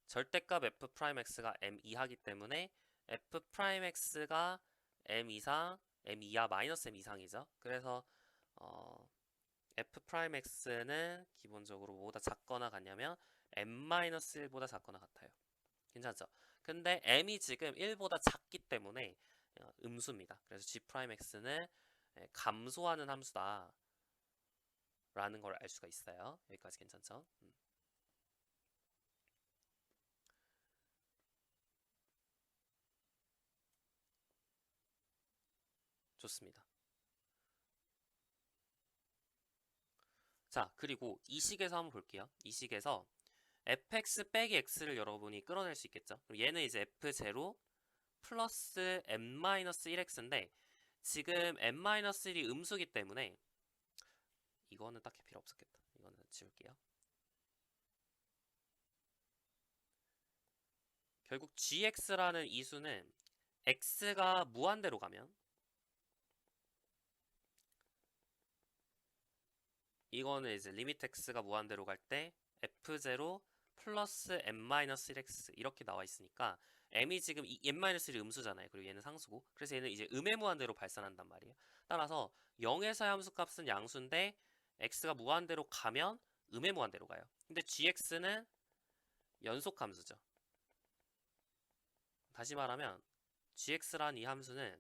Speaker 1: 절대값 f'x가 m 이하기 때문에 f'x가 m 이상, m 이하 마이너스 m 이상이죠. 그래서 f'x는 기본적으로 뭐보다 작거나 같냐면 m-1보다 작거나 같아요. 괜찮죠? 근데 m이 지금 1보다 작기 때문에 음수입니다. 그래서 g'x는 감소하는 함수다 라는 걸 알 수가 있어요. 여기까지 괜찮죠? 좋습니다. 자, 그리고 이 식에서 한번 볼게요. 이 식에서 fx 빼기 x를 여러분이 끌어낼 수 있겠죠? 그럼 얘는 이제 f0 플러스 m-1x인데 지금 m-1이 음수기 때문에 이거는 딱히 필요 없었겠다. 이거는 지울게요. 결국 gx라는 이 수는 x가 무한대로 가면 이거는 이제 리미트 x가 무한대로 갈 때 f0 플러스 m-1x 이렇게 나와 있으니까 m이 지금 m-1이 음수잖아요. 그리고 얘는 상수고 그래서 얘는 이제 음의 무한대로 발산한단 말이에요. 따라서 0에서의 함수값은 양수인데 x가 무한대로 가면 음의 무한대로 가요. 근데 gx는 연속 함수죠. 다시 말하면 gx란 이 함수는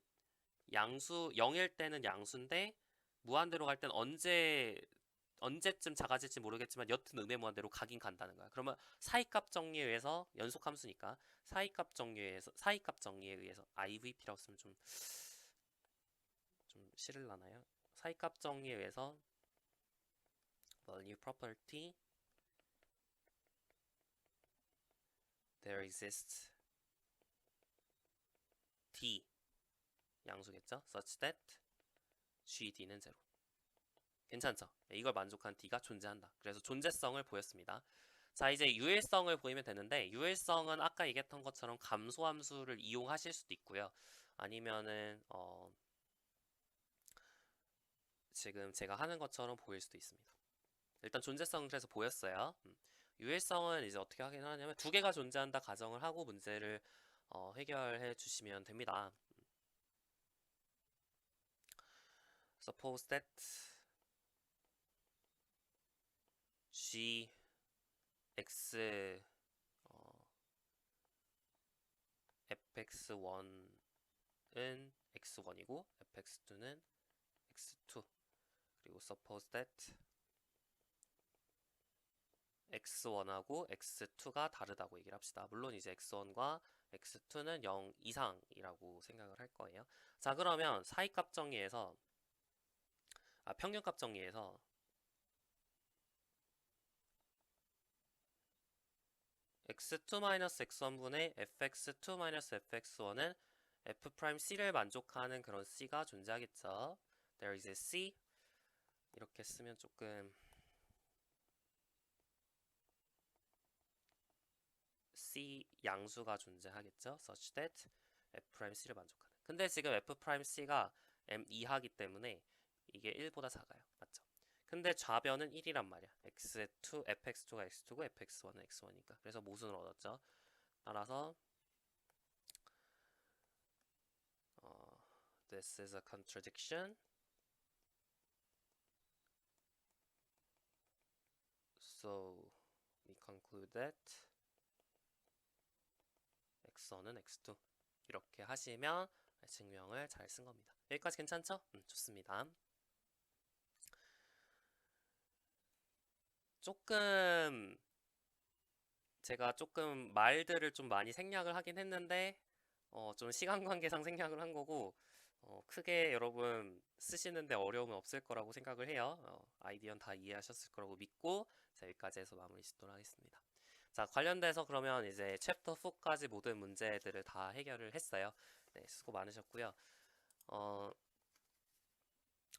Speaker 1: 양수 0일 때는 양수인데 무한대로 갈 땐 언제쯤 작아질지 모르겠지만 여튼 음의 무한대로 가긴 간다는 거야. 그러면 사이값 정리에 의해서 연속 함수니까 사이값 정리에 의해서 IVP라고 쓰면 좀 싫을라나요? 사이값 정리에 의해서 value property there exists D 양수겠죠? such that GD는 0. 괜찮죠? 이걸 만족한 D가 존재한다. 그래서 존재성을 보였습니다. 자, 이제 유일성을 보이면 되는데 유일성은 아까 얘기했던 것처럼 감소함수를 이용하실 수도 있고요. 아니면은 지금 제가 하는 것처럼 보일 수도 있습니다. 일단 존재성은 그래서 보였어요. 유일성은 이제 어떻게 하긴 하냐면 두 개가 존재한다 가정을 하고 문제를 해결해 주시면 됩니다. Suppose that G X fx1은 x1이고 fx2는 x2 그리고 suppose that x1하고 x2가 다르다고 얘기를 합시다. 물론 이제 x1과 x2는 0 이상이라고 생각을 할 거예요. 자, 그러면 사이값 정리에서 평균값 정리에서 x2-x1분의 fx2-fx1은 f'C를 만족하는 그런 C가 존재하겠죠. There is a C 이렇게 쓰면 조금 C 양수가 존재하겠죠. such that f'C를 만족하는. 근데 지금 f'C가 M 이하기 때문에 이게 1보다 작아요. 맞죠? 근데 좌변은 1이란 말이야. fx2가 x2고 fx1은 x1이니까. 그래서 모순을 얻었죠. 따라서 this is a contradiction. So we conclude that x1은 x2 이렇게 하시면 증명을 잘 쓴 겁니다. 여기까지 괜찮죠? 좋습니다. 제가 조금 말들을 좀 많이 생략을 하긴 했는데 좀 시간 관계상 생략을 한 거고 크게 여러분 쓰시는데 어려움은 없을 거라고 생각을 해요. 아이디어는 다 이해하셨을 거라고 믿고 자, 여기까지 해서 마무리 짓도록 하겠습니다. 자, 관련돼서 그러면 이제 챕터 4까지 모든 문제들을 다 해결을 했어요. 네, 수고 많으셨고요.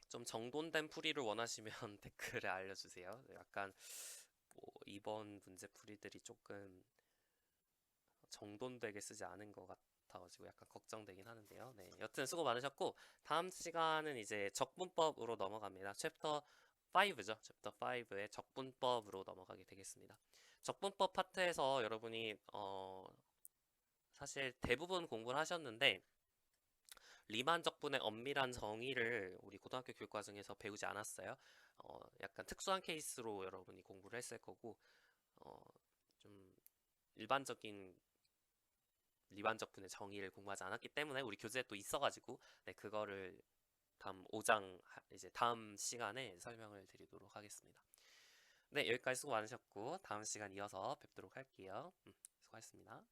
Speaker 1: 좀 정돈된 풀이를 원하시면 댓글에 알려주세요. 약간 이번 문제 풀이들이 조금 정돈되게 쓰지 않은 것 같아가지고 약간 걱정되긴 하는데요. 네, 여튼 수고 많으셨고 다음 시간은 이제 적분법으로 넘어갑니다. 챕터 5죠. 챕터 5의 적분법으로 넘어가게 되겠습니다. 적분법 파트에서 여러분이 사실 대부분 공부를 하셨는데 리만 적분의 엄밀한 정의를 우리 고등학교 교육과정에서 배우지 않았어요. 약간 특수한 케이스로 여러분이 공부를 했을 거고 좀 일반적인 리만 적분의 정의를 공부하지 않았기 때문에 우리 교재에 또 있어가지고 네, 그거를 다음 5장 이제 다음 시간에 설명을 드리도록 하겠습니다. 네, 여기까지 수고 많으셨고 다음 시간 이어서 뵙도록 할게요. 수고하셨습니다.